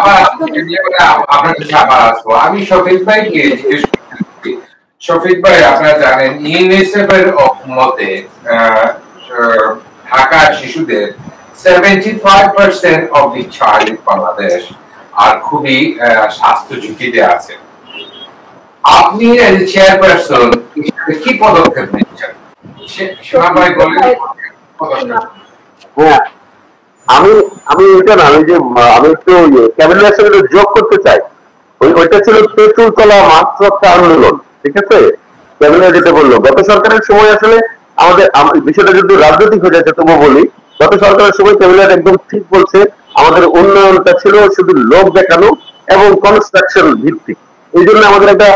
আমি শফিক ভাইকে জিজ্ঞেস করছি, শফিক ভাই আপনারা জানেন ইউনিসেফ এর মতে ঢাকার শিশুদের 75% of the child in Bangladesh আর খুবই স্বাস্থ্য ঝুঁকিতে আছে। আপনি এজ চেয়ারপারসন কি পদক্ষেপ নিচ্ছেন? হ্যাঁ, আমি আমি এটা না, আমি যে আমি একটু ক্যাবিনেটের সঙ্গে যোগ করতে চাই। ওইটা ছিল পেট্রোল তোলা মাত্র একটা আন্দোলন, ঠিক আছে? ক্যাবিনেট যেটা বললো গত সরকারের সময় আসলে আমাদের বিষয়টা যদি রাজনৈতিক হয়ে যাচ্ছে তবু বলি, গত সরকারের সময় ক্যাবিনেট একদম ঠিক বলছে আমাদের উন্নয়নটা ছিল শুধু লোক দেখানো এবং কনস্ট্রাকশন ভিত্তিক। এই জন্য আমাদের একটা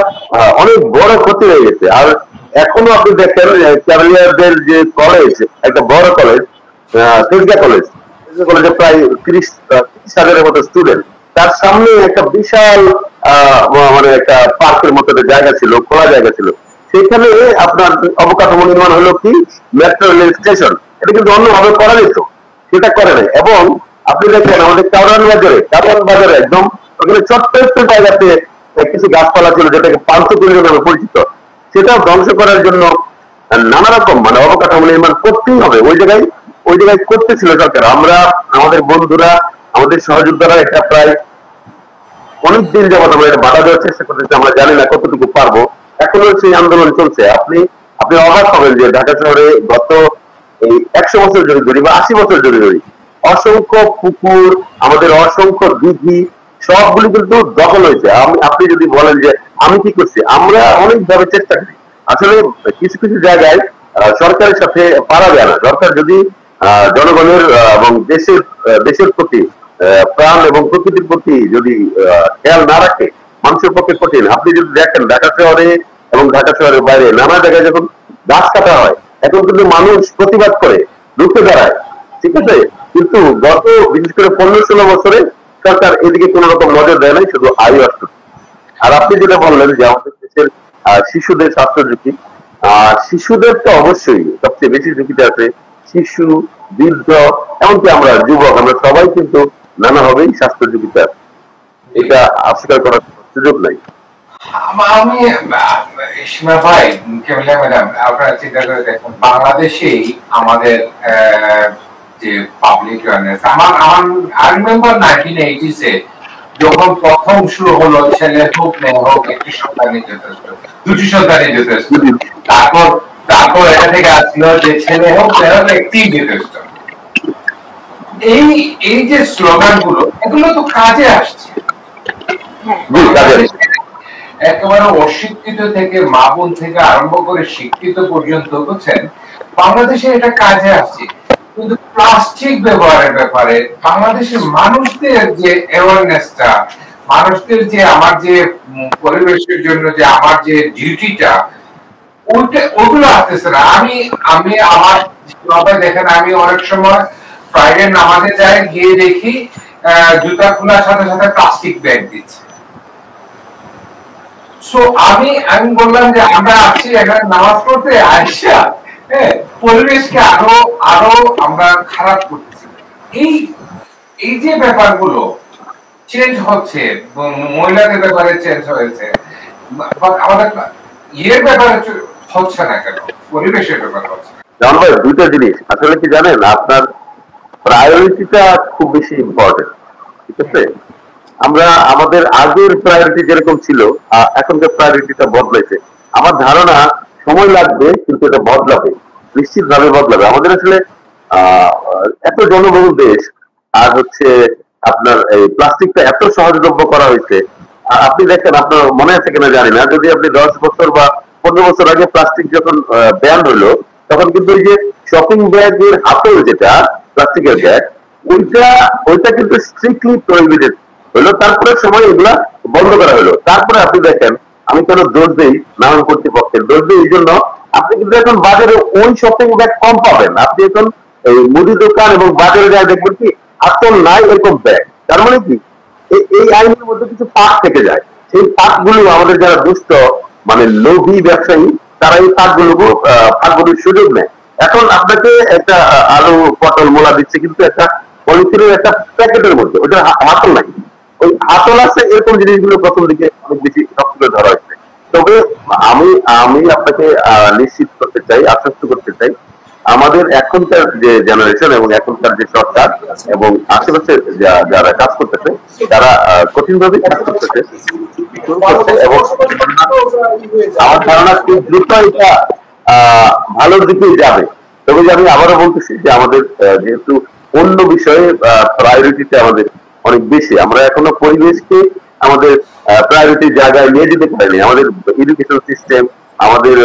অনেক বড় ক্ষতি হয়ে গেছে। আর এখনো আপনি দেখেন ক্যাবিনেটদের যে কলেজ, একটা বড় কলেজ, তেজগা কলেজ, কলেজে প্রায় 30,000-এর মতো স্টুডেন্ট, তার সামনে একটা বিশাল মানে একটা পার্কের মতো একটা জায়গা ছিল, খোলা জায়গা ছিল। সেখানে আপনার অবকাঠামো নির্মাণ হলো কি মেট্রো রেল স্টেশন, এটা কিন্তু অন্যভাবে করা যেত, সেটা করে নাই। এবং আপনি দেখেন আমাদের কারওয়ান বাজারে একদম ওখানে ছোট্ট একটু জায়গাতে কিছু গাছপালা ছিল যেটাকে পাঞ্চকুঞ্জ নামে পরিচিত, সেটাও ধ্বংস করার জন্য নানা রকম মানে অবকাঠামো নির্মাণ করতেই হবে। ওই জায়গায় করতেছিল সরকার। আমরা আমাদের বন্ধুরা, আমাদের সহযোদ্ধারা এটা প্রায় অনেকদিন যাবত আমরা এটা বাধা দেওয়ার চেষ্টা করতেছি, আমরা জানি না কতটুকু পারবো। এখনো সেই আন্দোলন চলছে। আপনি অবাক হবেন যে ঢাকা শহরে গত এই 100 বছর ধরে বা 80 বছর ধরে অসংখ্য পুকুর, আমাদের অসংখ্য দিঘি সবগুলি কিন্তু দখল হয়েছে। আপনি যদি বলেন যে আমি কি করছি, আমরা অনেকভাবে চেষ্টা করি। আসলে কিছু কিছু জায়গায় সরকারের সাথে পারা যায় না। সরকার যদি জনগণের এবং দেশের প্রতি প্রাণ এবং প্রকৃতির প্রতি যদি খেয়াল না রাখে, মানুষের পক্ষে কঠিন। আপনি যদি দেখেন ঢাকা শহরে এবং ঢাকা শহরের বাইরে নানা জায়গায় যখন গাছ কাটা হয়, এখন কিন্তু মানুষ প্রতিবাদ করে রুখে দাঁড়ায়, ঠিক আছে? কিন্তু গত বিশেষ করে 15-16 বছরে সরকার এদিকে কোন রকম নজর দেয় নাই, শুধু আয় আসত। আর আপনি যেটা বললেন যে আমাদের দেশের শিশুদের স্বাস্থ্য ঝুঁকি, শিশুদের তো অবশ্যই সবচেয়ে বেশি ঝুঁকিতে আছে। শিশু, বৃদ্ধ, এমনকি আমরা যুবক, আমরা সবাই কিন্তু নানাভাবেই স্বাস্থ্য ঝুঁকিতে আছে, এটা অস্বীকার করার সুযোগ নাই। আমি সীমা ভাই, ক্যামিলা ম্যাডাম, আপনারা চিন্তা করে দেখুন বাংলাদেশেই আমাদের যে পাবলিক অ্যাওয়ারনেস, আই রিমেম্বার 1980-এ যখন প্রথম শুরু হলো ছেলে হোক মেয়ে হোক একটি সন্তানই যথেষ্ট, দুটি সন্তানই যথেষ্ট, তারপর এটা থেকে আসলো যে ছেলে হোক মেয়ে হোক একটি যথেষ্ট। এই যে স্লোগান গুলো, এগুলো তো কাজে আসছে। একেবারে অশিক্ষিত থেকে মা বোন থেকে আরম্ভ করে শিক্ষিত পর্যন্ত বুঝছেন, বাংলাদেশে এটা কাজে আসছে। কিন্তু প্লাস্টিক ব্যবহারের ব্যাপারে বাংলাদেশের মানুষদের যে অ্যাওয়ারনেসটা, মানুষদের যে আমার যে পরিবেশের জন্য যে আমার যে ডিউটিটা, ওগুলো আসতেছে না। আমি আমার দেখেন, আমি অনেক সময় ফ্রাইডে নামাজে যাই, গিয়ে দেখি জুতা খোলার সাথে সাথে প্লাস্টিক ব্যাগ দিচ্ছে। সো আমি বললাম যে আমরা আসছি এখানে নামাজ পড়তে, আইসা পরিবেশকে আরো আমরা খারাপ করতেছি। এই যে ব্যাপারগুলো চেঞ্জ হচ্ছে, মহিলাদের ব্যাপারে চেঞ্জ হয়েছে, আমাদের ইয়ের ব্যাপারে হচ্ছে না কেন, পরিবেশের ব্যাপারে হচ্ছে না। জান ভাই, দুইটা জিনিস আসলে কি জানেন, আপনার প্রায়োরিটিটা খুব বেশি ইম্পর্টেন্ট, ঠিক আছে? আমরা আমাদের আগের প্রায়োরিটি যেরকম ছিল, এখনকার প্রায়োরিটিটা বদলাইছে। আমার ধারণা সময় লাগবে, কিন্তু এটা বদলাবে, নিশ্চিতভাবে বদলাবে। আমাদের আসলে এত জনবহুল দেশ, আর হচ্ছে আপনার এই প্লাস্টিকটা এত সহজলভ্য করা হয়েছে। আপনি দেখেন, আপনার মনে আছে কিনা জানি না, যদি আপনি 10 বছর বা 15 বছর আগে প্লাস্টিক যখন ব্যান হলো, তখন কিন্তু এই যে শপিং ব্যাগের হাতল যেটা প্লাস্টিকের ব্যাগ, ওইটা কিন্তু স্ট্রিক্টলি প্রহিবিটেড হলো। তারপরে সময় এগুলা বন্ধ করা হলো। তারপরে আপনি দেখেন, আমি কেন দোষ দিই, নানান কর্তৃপক্ষের দোষ দিই এই জন্য, আপনি কিন্তু এখন বাজারে ওই শপিং ব্যাগ কম পাবেন। আপনি এখন এই মুদি দোকান এবং বাজারে যা দেখবেন কি হাতল নাই এরকম ব্যাগ। তার মানে কি এই আইনের মধ্যে কিছু পাক থেকে যায়। সেই পাকগুলো আমাদের যারা দুষ্ট মানে লোভী ব্যবসায়ী, তারা এই পাকগুলোর সুযোগ নেয়। এখন আপনাকে একটা আলু, পটল, মূলা দিচ্ছে, কিন্তু একটা পলিথিনের একটা প্যাকেটের মধ্যে, ওটা হাতল নাই। ওই হাতল আছে এরকম জিনিসগুলো প্রথম দিকে অনেক বেশি শক্ত করে ধরা হয়েছে। তবে আমি আপনাকে নিশ্চিত করতে চাই, আশ্বস্ত করতে চাই, আমাদের এখনকার যে জেনারেশন এবং এখনকার যে সরকার এবং আশেপাশে যারা কাজ করতেছে, তারা কঠিনভাবে কাজ করতেছে এবং আমার ধারণা খুব দ্রুত এটা ভালোর দিকে যাবে। তবে আমি আবারও বলতেছি যে আমাদের যেহেতু অন্য বিষয়ে প্রায়োরিটিতে আমাদের অনেক বেশি। আমরা এখনো পরিবেশকে আমাদের প্রায়োরিটি জায়গায় নিয়ে যেতে পারিনি। আমাদের এডুকেশন সিস্টেম, আমাদের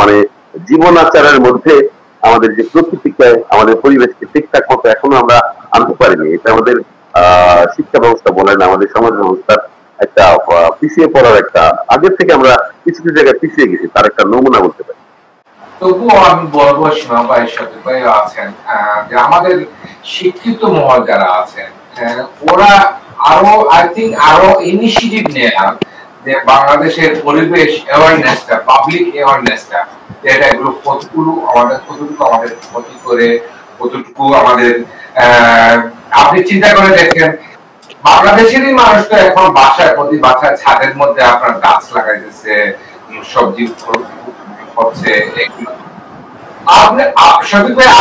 মানে জীবন আচারের মধ্যে আমাদের যে প্রকৃতিকে, আমাদের পরিবেশকে ঠিকঠাক মতো এখনো আমরা আনতে পারিনি। এটা আমাদের শিক্ষা ব্যবস্থা বলেন, আমাদের সমাজ ব্যবস্থার একটা পিছিয়ে পড়ার একটা, আগের থেকে আমরা কিছু কিছু জায়গায় পিছিয়ে গেছি, তার একটা নমুনা বলতে পারি। তবুও আমি বলবো সীমা ভাই, সতীর্থ ভাই আছেন, যে আমাদের শিক্ষিত মহল যারা আছেন ওরা আরো আরো ইনিশিয়েটিভ নেয়া, যে বাংলাদেশের পরিবেশ অ্যাওয়ারনেসটা, পাবলিক অ্যাওয়ারনেসটা, যেটা এগুলো কতটুকু আমাদের ক্ষতি করে, কতটুকু আমাদের আপনি চিন্তা করে দেখেন, বাংলাদেশেরই মানুষ তো এখন বাসায়, প্রতি বাসায় ছাদের মধ্যে আপনার গাছ লাগাইতেছে, সবজি হচ্ছে।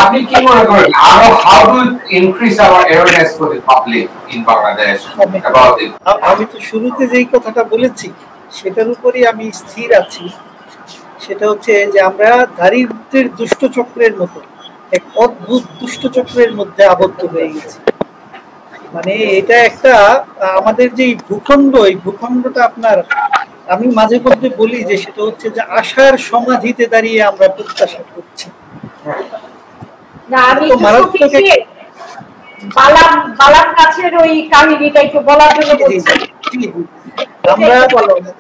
আপনি কি মনে করেন আরো how to increase our awareness for the public in Bangladesh about it? আমি তো শুরুতে যেই কথাটা বলেছি সেটার উপরই আমি স্থির আছি। সেটা হচ্ছে যে আমরা দারিদ্র্যের দুষ্ট চক্রের মতো এক অদ্ভুত দুষ্ট চক্রের মধ্যে আবদ্ধ হয়ে গেছি। মানে এটা একটা আমাদের যে ভূখণ্ড, এই ভূখণ্ডটা আপনার, আমি মাঝে মধ্যে বলি যে সেটা হচ্ছে যে আশার সমাধিতে দাঁড়িয়ে আমরা প্রত্যাশা করছি। না, আমি বালাম গাছের ওই কাহিনীটা একটু বলার জন্য বলছি। আমরা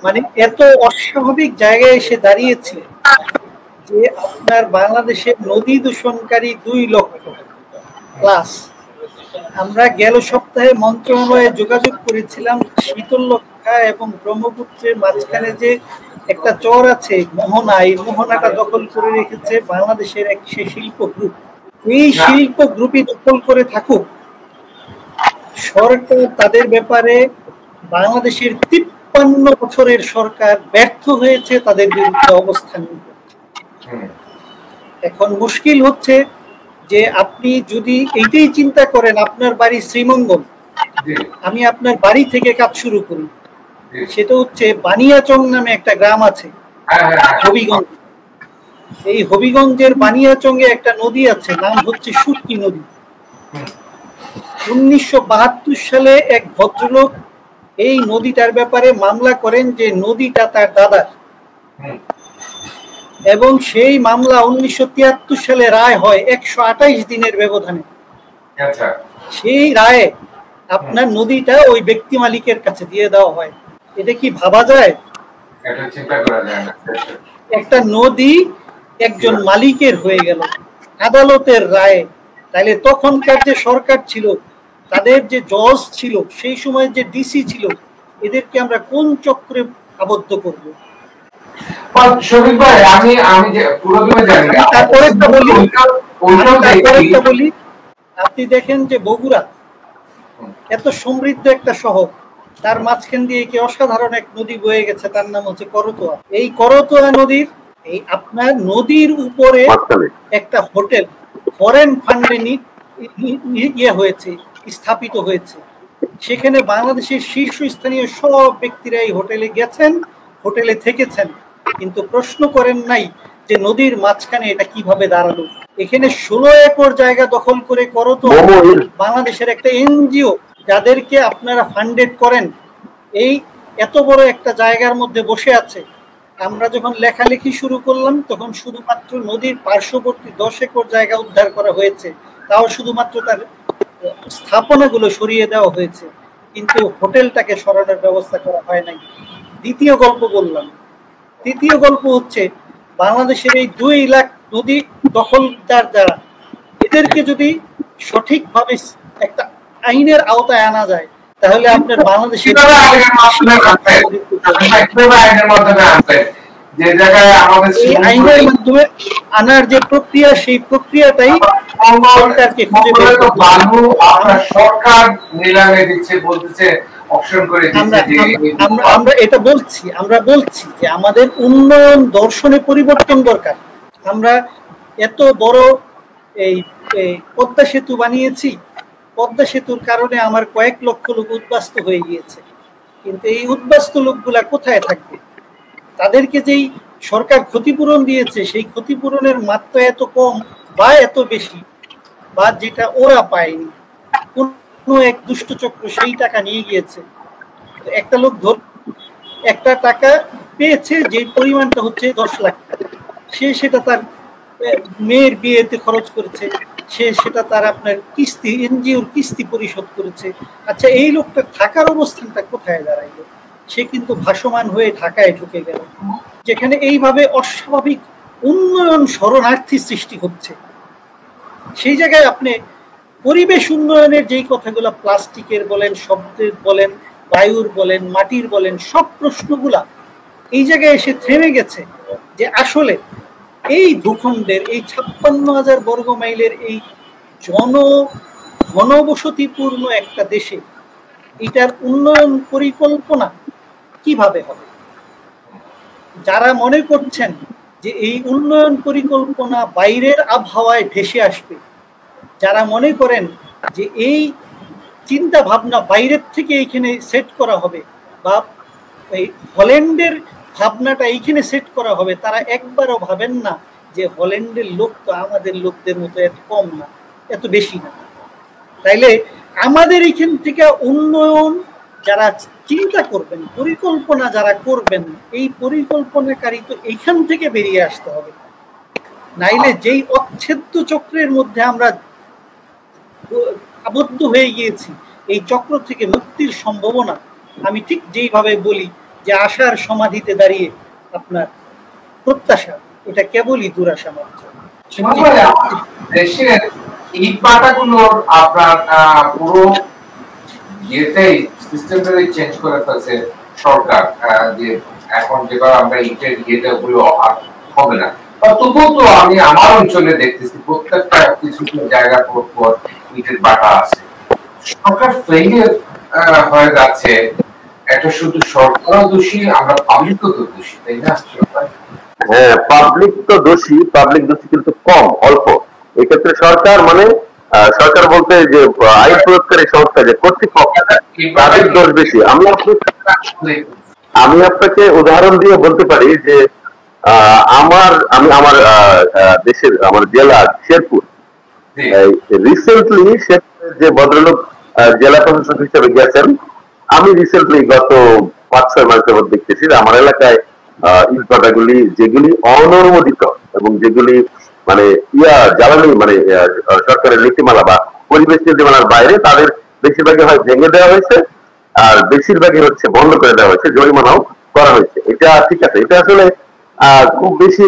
মানে এত অস্বাভাবিক জায়গায় এসে দাঁড়িয়েছি যে আপনার বাংলাদেশের নদী দূষণকারী 2 লক্ষ প্লাস। আমরা গেল সপ্তাহে মন্ত্রণালয়ে যোগাযোগ করেছিলাম, শীতললক্ষা এবং ব্রহ্মপুত্রের মাঝখানে যে একটা চর আছে মোহনা, এই মোহনাটা দখল করে রেখেছে বাংলাদেশের এক শিল্প গ্রুপ। এই শিল্প গ্রুপই দখল করে থাকুক, সরকার তাদের ব্যাপারে, বাংলাদেশের 53 বছরের সরকার ব্যর্থ হয়েছে তাদের বিরুদ্ধে অবস্থান নিতে। এখন মুশকিল হচ্ছে যে আপনি যদি এইটাই চিন্তা করেন, আপনার বাড়ি শ্রীমঙ্গল, আমি আপনার বাড়ি থেকে কাজ শুরু করি, সেটা হচ্ছে বানিয়াচং নামে একটা গ্রাম আছে হবিগঞ্জ। এই হবিগঞ্জের বানিয়াচংয়ে একটা নদী আছে, নাম হচ্ছে সুটকি নদী। 1972 সালে এক ভদ্রলোক এই নদীটার ব্যাপারে মামলা করেন যে নদীটা তার দাদার, এবং সেই মামলা 1973 সালে রায় হয় 128 দিনের ব্যবধানে। সেই রায়ে আপনার নদীটা ওই ব্যক্তি মালিকের কাছে দিয়ে দেওয়া হয়। এটা কি ভাবা যায়? একটা নদী একজন মালিকের হয়ে গেল আদালতের রায়ে। তাহলে তখনকার যে সরকার ছিল, তাদের যে জজ ছিল, সেই সময় যে ডিসি ছিল, এদেরকে আমরা কোন চক্রে আবদ্ধ করব? আপনি দেখেন যে বগুড়া এত সমৃদ্ধ একটা শহর, তার মাঝখান দিয়ে কি অসাধারণ এক নদী বয়ে গেছে, তার নাম হচ্ছে করতোয়া। এই করতোয়া নদীর এই আপনার নদীর উপরে একটা হোটেল ফরেন ফান্ডে হয়েছে, স্থাপিত হয়েছে। সেখানে বাংলাদেশের শীর্ষস্থানীয় সব ব্যক্তিরা এই হোটেলে গেছেন, হোটেলে থেকেছেন, কিন্তু প্রশ্ন করেন নাই যে নদীর মাঝখানে এটা কিভাবে দাঁড়ালো। এখানে 16 একর জায়গা দখল করে করতোয়া বাংলাদেশের একটা এনজিও, যাদেরকে আপনারা ফান্ডেড করেন, এই এত বড় একটা জায়গার মধ্যে বসে আছে। আমরা যখন লেখালেখি শুরু করলাম তখন শুধুমাত্র নদীর পার্শ্ববর্তী 10 একর জায়গা উদ্ধার করা হয়েছে, তাও শুধুমাত্র তার স্থাপনাগুলো সরিয়ে দেওয়া হয়েছে, কিন্তু হোটেলটাকে সরানোর ব্যবস্থা করা হয় নাই। দ্বিতীয় গল্প বললাম। তৃতীয় গল্প হচ্ছে বাংলাদেশের এই 2 লাখ নদী দখলদার যারা, এদেরকে যদি সঠিকভাবে একটা আইনের আওতায় আনা যায়, তাহলে আপনার বাংলাদেশের আইনের মাধ্যমে আনার যে প্রক্রিয়া, সেই প্রক্রিয়াটাই সরকারকে খুঁজে বের করতে হবে। সরকার নিলামে দিচ্ছে, বলতেছে অপশন করে দিচ্ছে। আমরা এটা বলছি, আমরা বলছি যে আমাদের উন্নয়ন দর্শনে পরিবর্তন দরকার। আমরা এত বড় এই পদ্মা সেতু বানিয়েছি, পদ্মা সেতুর কারণে আমার কয়েক লক্ষ লোক উদ্বাস্তু হয়ে গিয়েছে, কিন্তু এই উদ্বাস্তু লোকগুলা কোথায় থাকবে? তাদেরকে যেই সরকার ক্ষতিপূরণ দিয়েছে, সেই ক্ষতিপূরণের মাত্রা এত কম বা এত বেশি, বা যেটা ওরা পায়নি, কোনো এক দুষ্ট চক্র সেই টাকা নিয়ে গিয়েছে। একটা লোক একটা টাকা পেয়েছে, যে পরিমাণটা হচ্ছে 10 লাখ টাকা, সে সেটা তার মেয়ের বিয়েতে খরচ করেছে, সে সেটা তার আপনার কিস্তি, এনজিওর কিস্তি পরিশোধ করেছে। আচ্ছা, এই লোকটা থাকার অবস্থানটা কোথায় দাঁড়াইলো? সে কিন্তু ভাসমান হয়ে ঢাকায় ঢুকে গেল, যেখানে এইভাবে অস্বাভাবিক উন্নয়ন শরণার্থী সৃষ্টি হচ্ছে। সেই জায়গায় আপনি পরিবেশ উন্নয়নের যেই কথাগুলো, প্লাস্টিকের বলেন, শব্দের বলেন, বায়ুর বলেন, মাটির বলেন, সব প্রশ্নগুলা এই জায়গায় এসে থেমে গেছে যে আসলে এই ভূখণ্ডের এই 56,000 বর্গ মাইলের এই ঘনবসতিপূর্ণ একটা দেশে এটার উন্নয়ন পরিকল্পনা কিভাবে হবে? যারা মনে করছেন যে এই উন্নয়ন পরিকল্পনা বাইরের আবহাওয়ায় ভেসে আসবে, যারা মনে করেন যে এই চিন্তা ভাবনা বাইরের থেকে এইখানে সেট করা হবে বা এই হল্যান্ডের ভাবনাটা এইখানে সেট করা হবে, তারা একবারও ভাবেন না যে হল্যান্ডের লোক তো আমাদের লোকদের মতো এত কম না, এত বেশি না। তাইলে আমাদের এইখান থেকে উন্নয়ন যারা চিন্তা করবেন, পরিকল্পনা যারা করবেন, এই পরিকল্পনাকারী তো এইখান থেকে বেরিয়ে আসতে হবে। নাইলে যেই অচ্ছেদ্য চক্রের মধ্যে আমরা আবদ্ধ হয়ে গিয়েছি, এই চক্র থেকে মুক্তির সম্ভাবনা, আমি ঠিক যেইভাবে বলি যে আশার সমাধিতে দাঁড়িয়ে আপনার প্রত্যাশা, এটা কেবলই দুরাশা মাত্র। দেশের ইট পাটাগুলোর আপনার পুরো ইয়েতেই সিস্টেমটাই চেঞ্জ করে ফেলছে সরকার, যে এখন যেবার আমরা ইটের ইয়েটা গুলো আর হবে না। তবুও তো আমি আমার অঞ্চলে দেখতেছি প্রত্যেকটা কিছু জায়গা পর ইটের বাটা আছে। সরকার ফেইলিয়ার হয়ে যাচ্ছে। এটা শুধু সরকারও দোষী, আমরা পাবলিকও তো দোষী, তাই না? হ্যাঁ, পাবলিক তো দোষী, পাবলিক দোষী কিন্তু কম, অল্প। এক্ষেত্রে সরকার মানে সরকার বলতে যে আইন প্রয়োগকারী সংস্থা, যে কর্তৃপক্ষ, তাদের দোষ বেশি। আমি আপনাকে উদাহরণ দিয়ে বলতে পারি যে আমি আমার দেশের, আমার জেলা শেরপুর, রিসেন্টলি যে ভদ্রলোক জেলা প্রশাসক হিসেবে গেছেন, আমি রিসেন্টলি গত 5-6 মাসের মধ্যে দেখতেছি আমার এলাকায় ইটভাটাগুলি যেগুলি অননুমোদিত এবং যেগুলি মানে জ্বালানি মানে সরকারের নীতিমালা বা পরিবেশ নীতিমালার বাইরে, তাদের বেশিরভাগই হয় ভেঙে দেওয়া হয়েছে, আর বেশিরভাগই হচ্ছে বন্ধ করে দেওয়া হয়েছে, জরিমানাও করা হয়েছে। এটা ঠিক আছে, এটা আসলে খুব বেশি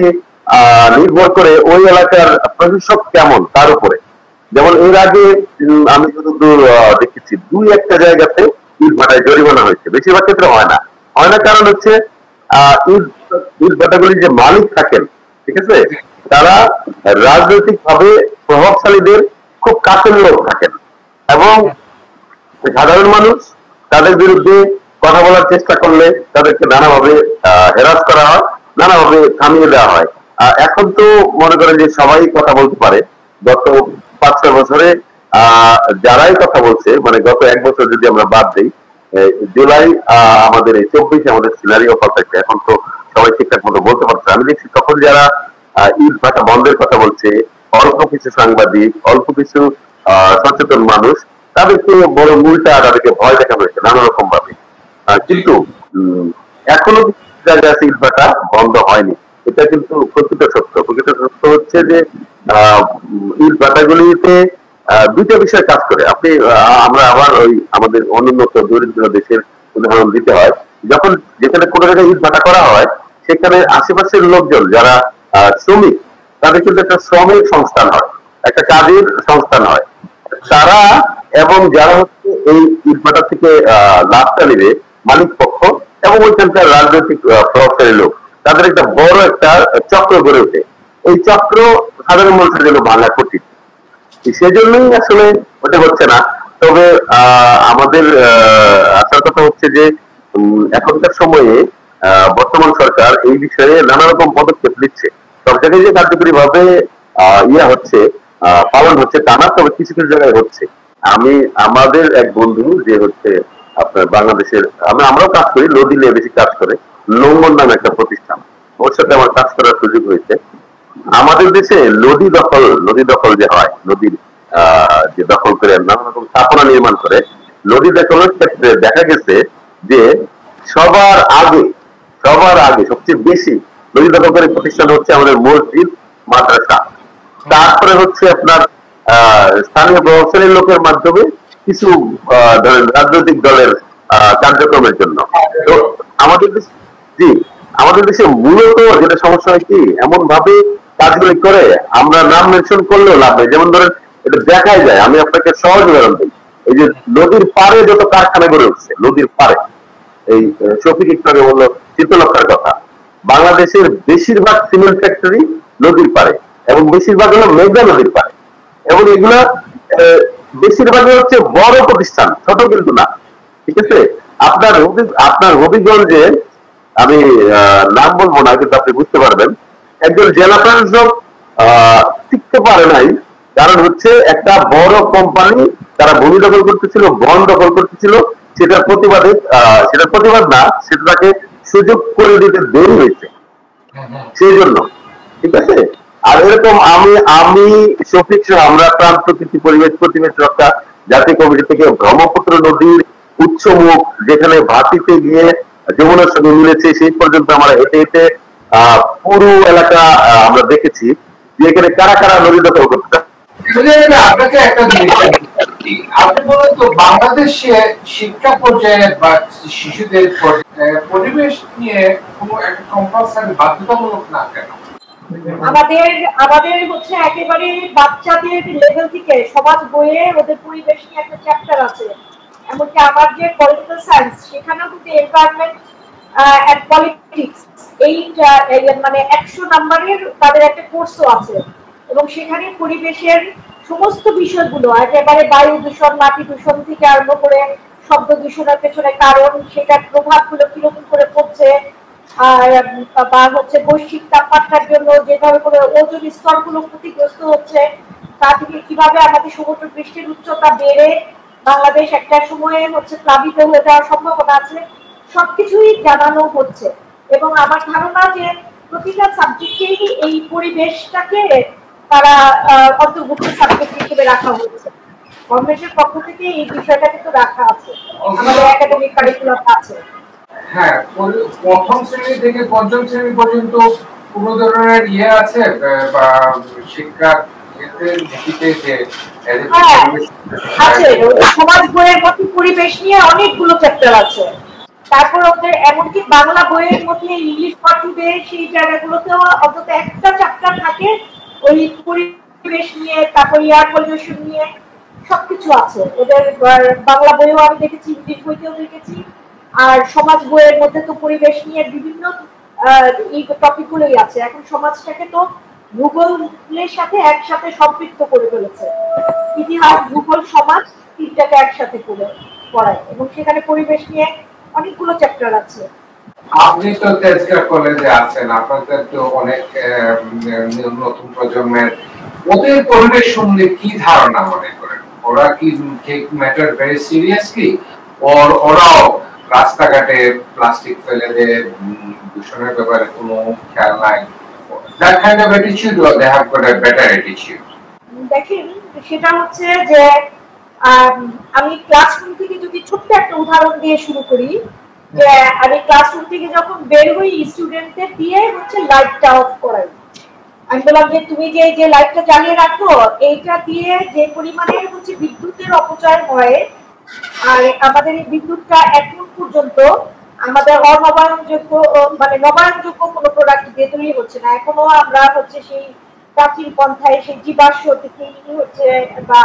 নির্ভর করে ওই এলাকার প্রশাসক কেমন তার উপরে। যেমন এর আগে আমি যতদূর দেখেছি 2-1টা জায়গাতে ইট ভাটায় জরিমানা হয়েছে, বেশিরভাগ ক্ষেত্রে হয় না। কারণ হচ্ছে ইট ভাটাগুলির যে মালিক থাকেন, ঠিক আছে, তারা রাজনৈতিক ভাবে প্রভাবশালীদের খুব কাছের লোক থাকেন এবং সাধারণ মানুষ তাদের বিরুদ্ধে কথা বলার চেষ্টা করলে তাদেরকে নানাভাবে হেরাস করা হয়, নানাভাবে থামিয়ে দেওয়া হয়। এখন তো মনে করেন যে সবাই কথা বলতে পারে। গত 5-6 বছরে যারাই কথা বলছে, মানে গত 1 বছর যদি আমরা বাদ দিই, জুলাই আমাদের এই 24 আমাদের সিনারিও পাল্টাচ্ছে। এখন তো সবাই ঠিকঠাক মতো বলতে পারছে। আমি দেখছি তখন যারা ইট ভাটা বন্ধের কথা বলছে, অল্প কিছু সাংবাদিক, অল্প কিছু সচেতন মানুষ, তাদেরকে বড় উল্টা তাদেরকে ভয় দেখানো হয়েছে নানা রকম ভাবে। কিন্তু এখনো জায়গায় ইট ভাটা বন্ধ হয়নি, এটা কিন্তু প্রকৃত সত্য। প্রকৃত সত্য হচ্ছে যে ইট ভাটাগুলিতে 2টা বিষয় কাজ করে। আমরা আবার ওই আমাদের অনুন্নত দরিদ্র দেশের উদাহরণ দিতে হয়। যখন যেখানে কোনো জায়গায় ইট ভাটা করা হয়, সেখানে আশেপাশের লোকজন যারা শ্রমিক, তাদের কিন্তু একটা শ্রমিক সংস্থান হয়, একটা কাজের সংস্থান হয়। তারা এবং যারা হচ্ছে এই ইট ভাটা থেকে লাভটা নেবে, মালিক পক্ষ এবং ওইখানকার রাজনৈতিক প্রভাবশালী লোক, তাদের একটা বড় একটা চক্র গড়ে ওঠে। এই চক্র সাধারণ মানুষের জন্য ভাঙা কঠিন, সেজন্যই আসলে ওটা হচ্ছে না। তবে আমাদের আসার কথা হচ্ছে যে এখনকার সময়ে বর্তমান সরকার এই বিষয়ে নানা রকম পদক্ষেপ নিচ্ছে। সব জায়গায় যে কার্যকরী ভাবে হচ্ছে, পালন হচ্ছে তা না, তবে কিছু কিছু জায়গায় হচ্ছে। আমাদের এক বন্ধু যে হচ্ছে আপনার বাংলাদেশের, আমরাও কাজ করি, নদী নিয়ে বেশি কাজ করে, নোংর নামে একটা প্রতিষ্ঠান, ওর সাথে আমার কাজ করার সুযোগ হয়েছে। আমাদের দেশে নদী দখল যে হয়, নদীর যে দখল করে নানা রকম স্থাপনা নির্মাণ করে নদী দখলের ক্ষেত্রে দেখা গেছে যে সবার আগে সবচেয়ে বেশি নদী দখলকারী প্রতিষ্ঠান হচ্ছে আমাদের মসজিদ, মাদ্রাসা, তারপরে হচ্ছে আপনার স্থানীয় প্রভাবশালী লোকের মাধ্যমে কিছু ধরেন রাজনৈতিক দলের কার্যক্রমের জন্য। তো আমাদের দেশে মূলত যেটা সমস্যা হয় কি, এমন ভাবে কাজগুলি করে আমরা নাম মেনশন করলেও লাভ নেই। যেমন ধরেন এটা দেখাই যায়, আমি আপনাকে সহজ উদাহরণ দিই। এই যে নদীর পাড়ে যত কারখানা গড়ে উঠছে, নদীর পাড়ে, এই শফিক একটু আগে বললো চিত্রলক্ষার কথা, বাংলাদেশের বেশিরভাগ সিমেন্ট ফ্যাক্টরি নদীর পাড়ে এবং বেশিরভাগ হলো মেঘনা নদীর পাড়ে, এবং এগুলা বেশিরভাগই হচ্ছে বড় প্রতিষ্ঠান, ছোট কিন্তু না। ঠিক আছে, আপনার হবিগঞ্জে আমি নাম বলবো না, কিন্তু আপনি বুঝতে পারবেন, একজন জেলা প্রশাসক টিকতে পারে নাই, কারণ হচ্ছে একটা বড় কোম্পানি তারা ভূমি দখল করতেছিল, বন দখল করতেছিল, সেটার প্রতিবাদ না, সেটা তাকে সুযোগ করে দিতে দেরি হয়েছে সেই জন্য। ঠিক আছে, আর এরকম আমি শফিক সহ আমরা প্রাণ প্রকৃতি পরিবেশ রক্ষা জাতীয় কমিটি থেকে ব্রহ্মপুত্র নদীর উৎসমুখ যেখানে ভাটিতে গিয়ে যমুনার সঙ্গে মিলেছে সেই পর্যন্ত আমরা হেঁটে হেঁটে পুরো এলাকা আমরা দেখেছি যে এখানে কারা কারা নদী দখল করতে। আপনাকে একটা জিনিস আপনি বলেন তো, বাংলাদেশে শিক্ষা পর্যায়ে বা শিশুদের পরিবেশ নিয়ে কোনো একটা কম্পালসারি বাধ্যতামূলক না কেন? আমাদের হচ্ছে একেবারে বাচ্চাদের লেভেল থেকে সমাজ বইয়ে ওদের পরিবেশ নিয়ে একটা চ্যাপ্টার আছে। এমনকি আমার যে পলিটিক্যাল সায়েন্স, সেখানেও কিন্তু এনভায়রনমেন্ট এন্ড পলিটিক্স মানে 100 নাম্বারের তাদের একটা কোর্সও আছে, এবং সেখানে পরিবেশের সমস্ত বিষয়গুলো একেবারে বায়ু দূষণ, মাটি দূষণ থেকে আরম্ভ করে শব্দ দূষণের পেছনে কারণ, সেটার প্রভাবগুলো কিরকম করে পড়ছে, বা হচ্ছে বৈশ্বিক তাপমাত্রার জন্য যেভাবে করে ওজোন স্তরগুলো ক্ষতিগ্রস্ত হচ্ছে, তা থেকে কিভাবে আমাদের সমুদ্র পৃষ্ঠের উচ্চতা বেড়ে বাংলাদেশ একটা সময়ে হচ্ছে প্লাবিত হয়ে যাওয়ার সম্ভাবনা আছে, সবকিছুই জানানো হচ্ছে। এবং আমার ধারণা যে প্রতিটা সাবজেক্টেই এই পরিবেশটাকে তারা অন্তর্ভুক্ত সাবজেক্ট হিসেবে রাখা হচ্ছে। গভর্নমেন্টের পক্ষ থেকে এই বিষয়টা কিন্তু রাখা আছে, আমাদের একাডেমিক কারিকুলাম আছে। হ্যাঁ, প্রথম শ্রেণী থেকে পঞ্চম শ্রেণী পর্যন্ত কোন ধরনের আছে বা শিক্ষা আছে, সমাজ বইয়ের মধ্যে পরিবেশ নিয়ে অনেকগুলো চ্যাপ্টার আছে। তারপর ওদের এমনকি বাংলা বইয়ের মধ্যে ইংলিশ পাঠ্যে সেই জায়গাগুলোতেও অন্তত একটা চ্যাপ্টার থাকে ওই পরিবেশ নিয়ে, তারপর এয়ার পলিউশন নিয়ে সবকিছু আছে ওদের। বাংলা বইও আমি দেখেছি, ইংলিশ বইতেও দেখেছি, আর সমাজ বইয়ের মধ্যে তো পরিবেশ নিয়ে বিভিন্ন এই টপিকগুলোই আছে। এখন সমাজটাকে তো ভূগোলের সাথে একসাথে সম্পৃক্ত করে ফেলেছে, ইতিহাস, ভূগোল, সমাজ তিনটাকে একসাথে করে পড়ায়, এবং সেখানে পরিবেশ নিয়ে অনেকগুলো চ্যাপ্টার আছে। আপনি তো তেজগাঁ কলেজে আছেন, আপনাদের তো অনেক নতুন প্রজন্মের, ওদের পরিবেশ সম্বন্ধে কি ধারণা মনে করেন? ওরা কি ম্যাটার ভেরি সিরিয়াসলি, ওরাও রাস্তাঘাটে প্লাস্টিক ফেলে দেয়, দূষণের ব্যাপারে কোনো খেয়াল নাই? That kind of attitude, or they have got a better attitude? দেখেন, সেটা হচ্ছে যে আমি ক্লাসরুম থেকে যদি ছোট্ট একটা উদাহরণ দিয়ে শুরু করি, যে আমি ক্লাসরুম থেকে যখন বের হই স্টুডেন্টদের দিয়ে হচ্ছে লাইটটা অফ করাই। আমি বললাম যে তুমি যে লাইটটা জ্বালিয়ে রাখো, এইটা দিয়ে যে পরিমাণের হচ্ছে বিদ্যুতের অপচয় হয়, আর আমাদের এই বিদ্যুৎটা এখন পর্যন্ত আমাদের অনবায়নযোগ্য মানে নবায়নযোগ্য কোনো প্রোডাক্ট দিয়ে তৈরি হচ্ছে না। এখনো আমরা হচ্ছে সেই প্রাচীন পন্থায় সেই জীবাশ্ম থেকেই হচ্ছে বা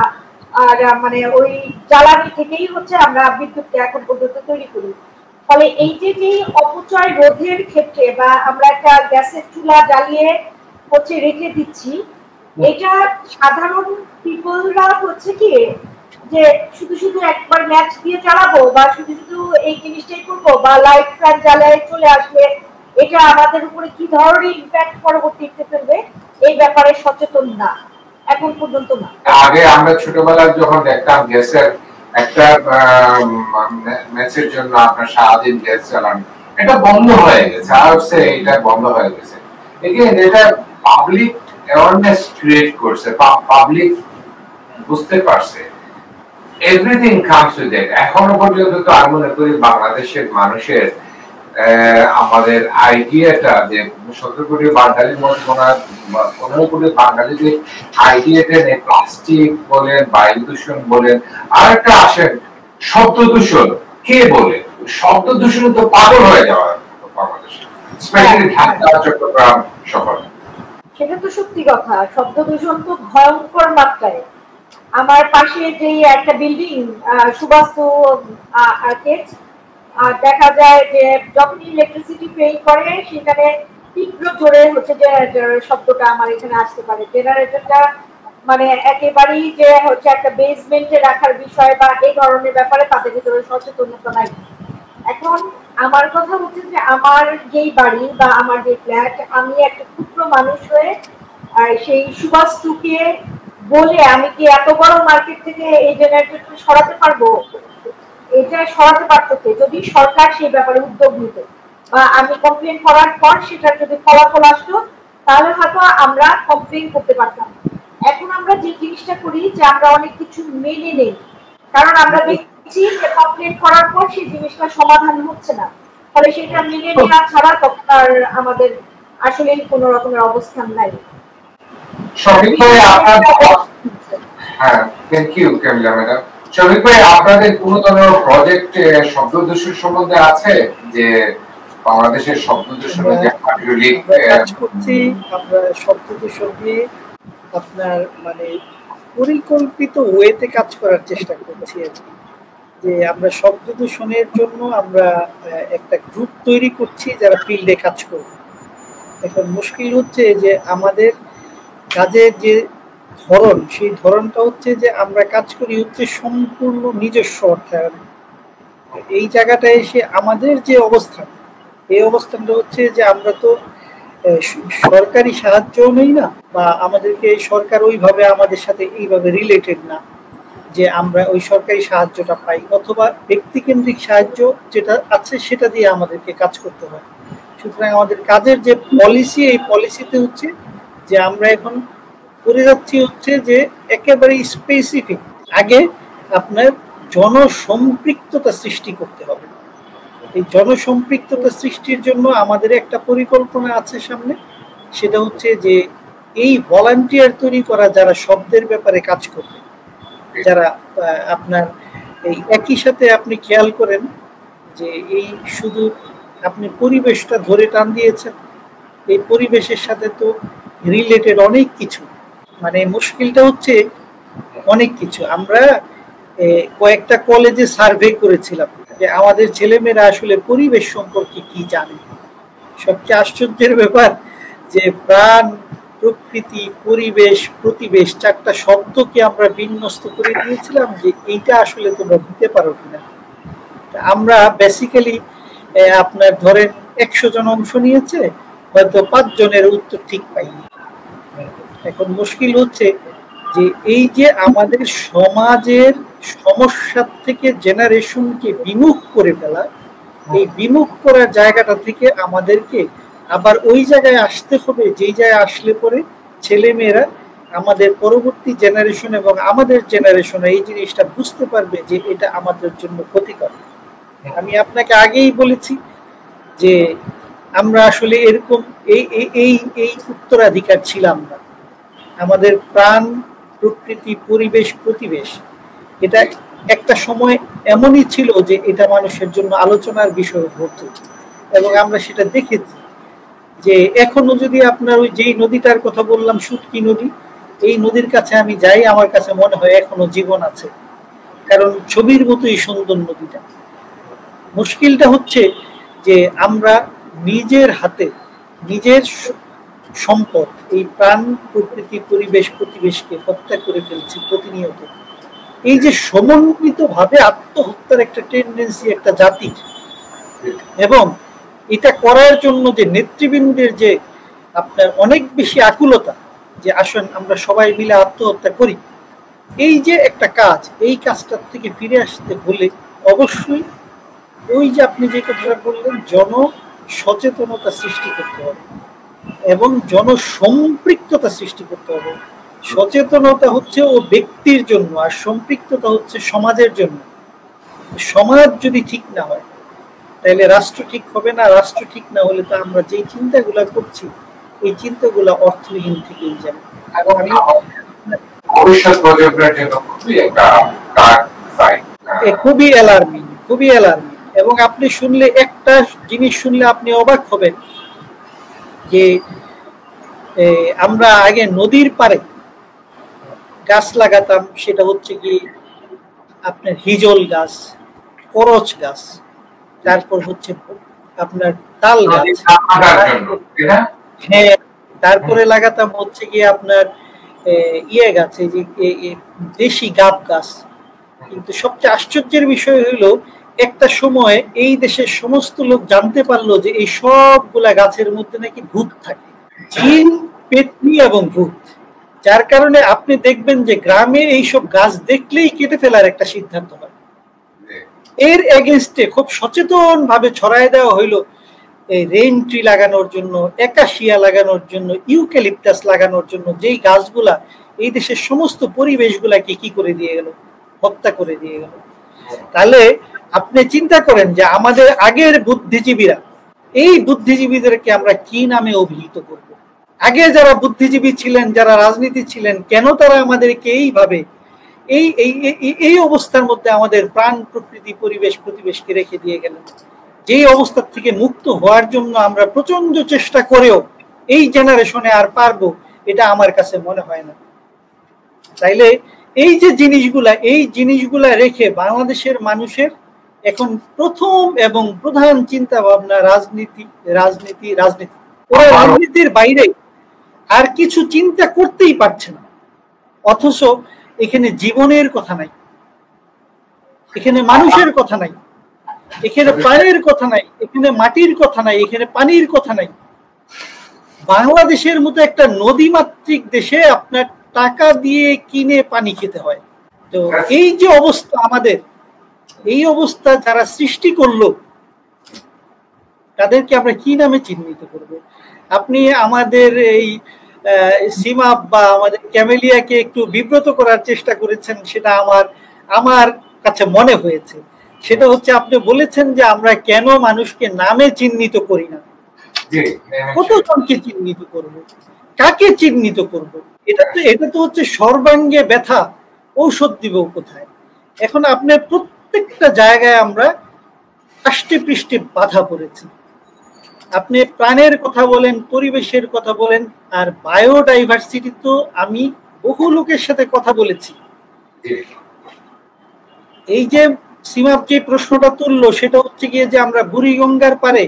আর মানে ওই জ্বালানি থেকেই হচ্ছে আমরা বিদ্যুৎটা এখন পর্যন্ত তৈরি করি। ফলে এই যে অপচয় রোধের ক্ষেত্রে বা আমরা একটা গ্যাসের চুলা জ্বালিয়ে হচ্ছে রেখে দিচ্ছি, এটা সাধারণ পিপলরা হচ্ছে কি যে শুধু একবার ম্যাচ দিয়ে চালাবো বা শুধু এই জিনিসটাই করবো বা লাইট ফ্যান জ্বালায় চলে আসলে এটা আমাদের উপরে কি ধরনের ইম্প্যাক্ট পরবর্তীতে ফেলবে এই ব্যাপারে সচেতন না, এখন পর্যন্ত না। আগে আমরা ছোটবেলায় যখন দেখতাম গ্যাসের একটা ম্যাচের জন্য আপনার সারাদিন গ্যাস চালান, এটা বন্ধ হয়ে গেছে, এটা বন্ধ হয়ে গেছে। এটা পাবলিক অ্যাওয়ারনেস ক্রিয়েট করছে, পাবলিক বুঝতে পারছে, এভরিথিং কামস উইথ ইট। এখনো পর্যন্ত তো আমি মনে করি বাংলাদেশের মানুষের আমাদের আইডিয়াটা যে 17 কোটি বাঙালির মধ্যে 15 কোটি বাঙালি যে আইডিয়াটা নেই, প্লাস্টিক বলেন, বায়ু দূষণ বলেন, আর একটা আসেন শব্দ দূষণ। কে বলে শব্দ দূষণে তো পাগল হয়ে যাওয়া বাংলাদেশে, স্পেশালি ঢাকা চট্টগ্রাম শহরে। সেটা তো সত্যি কথা, শব্দ দূষণ তো ভয়ঙ্কর মাত্রায়। আমার পাশে যে একটা বিল্ডিং সুবাস্তু আর্কেড, দেখা যায় যে যখন ইলেকট্রিসিটি ফেল করে সেখানে তীব্র জোরে হচ্ছে জেনারেটর শব্দটা আমার এখানে আসতে পারে। জেনারেটরটা মানে একেবারেই যে হচ্ছে একটা বেসমেন্টে রাখার বিষয় বা এই ধরনের ব্যাপারে তাদের ভিতরে সচেতনতা নাই। এখন আমার কথা হচ্ছে যে আমার যেই বাড়ি বা আমার যে ফ্ল্যাট, আমি একটা ক্ষুদ্র মানুষ হয়ে সেই সুবাস্তুকে বলে আমি কি এত বড় মার্কেট থেকে এই জেনারেটরটা সরাতে পারবো? এটা সরাতে পারতো যদি সরকার সেই ব্যাপারে উদ্যোগ নিত, বা আমি কমপ্লেন করার পর সেটার যদি ফলাফল আসতো তাহলে হয়তো আমরা কমপ্লেন করতে পারতাম। এখন আমরা যে জিনিসটা করি যে আমরা অনেক কিছু মেনে নেই, কারণ আমরা দেখছি যে কমপ্লেন করার পর সেই জিনিসটা সমাধান হচ্ছে না, ফলে সেটা মেনে নেওয়া ছাড়া তখন আর আমাদের আসলে কোনো রকমের অবস্থান নাই। শফিক ভাই thank you Camila madam. Shafiq ভাই, আপনাদের কোনো ধরনের প্রজেক্ট শব্দ দূষণ সম্বন্ধে আছে যে বাংলাদেশের শব্দ দূষণের যে কাজ করছি আমরা শব্দ দূষণ নিয়ে আপনার মানে পরিকল্পিত ওয়েতে কাজ করার চেষ্টা করছি আর কি। যে আমরা শব্দ দূষণের জন্য আমরা একটা গ্রুপ তৈরি করছি যারা ফিল্ডে কাজ করবে। এখন মুশকিল হচ্ছে যে আমাদের কাজের যে ধরন, সেই ধরনটা হচ্ছে যে আমরা কাজ করি হচ্ছে সম্পূর্ণ নিজস্ব অর্থায়নে। এই জায়গাটায় এসে আমাদের যে অবস্থান, এই অবস্থানটা হচ্ছে যে আমরা তো সরকারি সাহায্য নেই না, বা আমাদেরকে সরকার ওইভাবে আমাদের সাথে এইভাবে রিলেটেড না যে আমরা ওই সরকারি সাহায্যটা পাই, অথবা ব্যক্তিকেন্দ্রিক সাহায্য যেটা আছে সেটা দিয়ে আমাদেরকে কাজ করতে হয়। সুতরাং আমাদের কাজের যে পলিসি, এই পলিসিতে হচ্ছে যে আমরা এখন করে যাচ্ছি হচ্ছে যে একেবারে স্পেসিফিক আগে আপনার জনসম্পৃক্ততা সৃষ্টি করতে হবে। এই জনসম্পৃক্ততা সৃষ্টির জন্য আমাদের একটা পরিকল্পনা আছে সামনে, সেটা হচ্ছে যে এই ভলান্টিয়ার তৈরি করা যারা শব্দের ব্যাপারে কাজ করবে, যারা আপনার এই একই সাথে আপনি খেয়াল করেন যে এই শুধু আপনি পরিবেশটা ধরে টান দিয়েছেন, এই পরিবেশের সাথে তো রিলেটেড অনেক কিছু, মানে মুশকিলটা হচ্ছে অনেক কিছু। আমরা কয়েকটা কলেজে সার্ভে করেছিলাম যে আমাদের ছেলেমেয়েরা আসলে পরিবেশ সম্পর্কে কি জানে। সবচেয়ে আশ্চর্যের ব্যাপার যে প্রাণ, প্রকৃতি, পরিবেশ, প্রতিবেশ, চারটা শব্দকে আমরা বিন্যস্ত করে দিয়েছিলাম যে এইটা আসলে তোমরা দিতে পারো কিনা। আমরা বেসিক্যালি আপনার ধরেন 100 জন অংশ নিয়েছে, হয়তো 5 জনের উত্তর ঠিক পাইনি। এখন মুশকিল হচ্ছে যে এই যে আমাদের সমাজের সমস্যার থেকে জেনারেশনকে বিমুখ করে ফেলা, এই বিমুখ করার জায়গাটা থেকে আমাদেরকে আবার ওই জায়গায় আসতে হবে যেই জায়গায় আসলে পরে ছেলে মেয়েরা আমাদের পরবর্তী জেনারেশন এবং আমাদের জেনারেশন এই জিনিসটা বুঝতে পারবে যে এটা আমাদের জন্য ক্ষতিকর। আমি আপনাকে আগেই বলেছি যে আমরা আসলে এরকম এই উত্তরাধিকার ছিলাম না। আমাদের প্রাণ, প্রকৃতি, পরিবেশ, প্রতিবেশ এটা একটা সময় এমনই ছিল যে এটা মানুষের জন্য আলোচনার বিষয় হতো, এবং আমরা সেটা দেখেছি যে এখনো যদি আপনার ওই যেই নদীটার কথা বললাম, সুটকি নদী, এই নদীর কাছে আমি যাই, আমার কাছে মনে হয় এখনো জীবন আছে, কারণ ছবির মতোই সুন্দর নদীটা। মুশকিলটা হচ্ছে যে আমরা নিজের হাতে নিজের সম্পদ, এই প্রাণ, প্রকৃতি, পরিবেশ, প্রতিবেশকে হত্যা করে ফেলছি প্রতিনিয়ত। এই যে সমন্বিত ভাবে আত্মহত্যার একটা টেন্ডেন্সি একটা জাতির, এবং এটা করার জন্য যে নেতৃবৃন্দের যে আপনার অনেক বেশি আকুলতা যে আসুন আমরা সবাই মিলে আত্মহত্যা করি, এই যে একটা কাজ, এই কাজটার থেকে ফিরে আসতে হলে অবশ্যই ওই যে আপনি যে কথাটা বললেন জন সচেতনতা সৃষ্টি করতে হবে এবং জনসম্পৃক্ততা সৃষ্টি করতে হবে। সচেতনতা হচ্ছে ও ব্যক্তির জন্য, আর সম্পৃক্ততা হচ্ছে সমাজের জন্য। সমাজ যদি ঠিক না হয় তাহলে রাষ্ট্র ঠিক হবে না, রাষ্ট্র ঠিক না হলে তো আমরা যে চিন্তাগুলা করছি এই চিন্তাগুলা অর্থহীন থেকেই যাবে। খুবই অ্যালার্মিং, খুবই অ্যালার্মিং। এবং আপনি শুনলে একটা জিনিস শুনলে আপনি অবাক হবেন যে আমরা আগে নদীর পাড়ে গাছ লাগাতাম, সেটা হচ্ছে কি আপনার হিজল গাছ, করচ গাছ, তারপর হচ্ছে আপনার তাল গাছ, হ্যাঁ, তারপরে লাগাতাম হচ্ছে কি আপনার ইয়ে গাছ, এই যে দেশি গাব গাছ। কিন্তু সবচেয়ে আশ্চর্যের বিষয় হইলো একটা সময় এই দেশের সমস্ত লোক জানতে পারলো যে এই সবগুলা গাছের মধ্যে নাকি ভূত থাকে, জিন, পেতনি এবং ভূত। যার কারণে আপনি দেখবেন যে গ্রামে এইসব গাছ দেখলেই কেটে ফেলার একটা সিদ্ধান্ত হয়। এর এগেনস্টে খুব সচেতন ভাবে ছড়ায় দেওয়া হইলো এই রেইন ট্রি লাগানোর জন্য, একাশিয়া লাগানোর জন্য, ইউক্যালিপটাস লাগানোর জন্য, যেই গাছগুলা এই দেশের সমস্ত পরিবেশগুলাকে কি করে দিয়ে গেল, হত্যা করে দিয়ে গেল। তাহলে আপনি চিন্তা করেন যে আমাদের আগের বুদ্ধিজীবীরা, এই বুদ্ধিজীবীদেরকে আমরা কি নামে অভিহিত করব? আগে যারা বুদ্ধিজীবী ছিলেন, যারা রাজনীতি ছিলেন, কেন তারা আমাদেরকে এইভাবে এই অবস্থার মধ্যে আমাদের প্রাণ, প্রকৃতি, পরিবেশ, প্রতিবেশকে রেখে দিয়ে গেলেন? যেই অবস্থার থেকে মুক্ত হওয়ার জন্য আমরা প্রচন্ড চেষ্টা করেও এই জেনারেশনে আর পারবো, এটা আমার কাছে মনে হয় না। তাইলে এই যে জিনিসগুলা, এই জিনিসগুলা রেখে বাংলাদেশের মানুষের এখন প্রথম এবং প্রধান চিন্তা ভাবনা রাজনীতি, রাজনীতি, রাজনীতি। ওরা রাজনীতির বাইরে আর কিছু চিন্তা করতেই পারছে না। অথচ এখানে জীবনের কথা নাই, এখানে মানুষের কথা নাই, এখানে প্রাণের কথা নাই, এখানে মাটির কথা নাই, এখানে পানির কথা নাই। বাংলাদেশের মতো একটা নদীমাতৃক দেশে আপনার টাকা দিয়ে কিনে পানি খেতে হয়। তো এই যে অবস্থা আমাদের, এই অবস্থা যারা সৃষ্টি করলো তাদেরকে আমরা কি নামে চিহ্নিত করব? আপনি আমাদের এই সীমা বা আমাদের ক্যামেলিয়াকে একটু বিব্রত করার চেষ্টা করেছেন, সেটা আমার কাছে মনে হয়েছে। সেটা হচ্ছে আপনি বলেছেন যে আমরা কেন মানুষকে নামে চিহ্নিত করি না, কতজনকে চিহ্নিত করব, কাকে চিহ্নিত করব? এটা তো হচ্ছে সর্বাঙ্গে ব্যথা, ঔষধ দিব কোথায়? এখন আপনার প্রত্যেকটা জায়গায় আমরা আষ্টে পৃষ্ঠে বাধা পড়েছি। আপনি প্রাণের কথা বলেন, পরিবেশের কথা বলেন, আর বায়োডাইভার্সিটি তো আমি বহু লোকের সাথে কথা বলেছি। এই যে সীমাপ যে প্রশ্নটা তুললো সেটা হচ্ছে গিয়ে যে আমরা বুড়িগঙ্গার পারে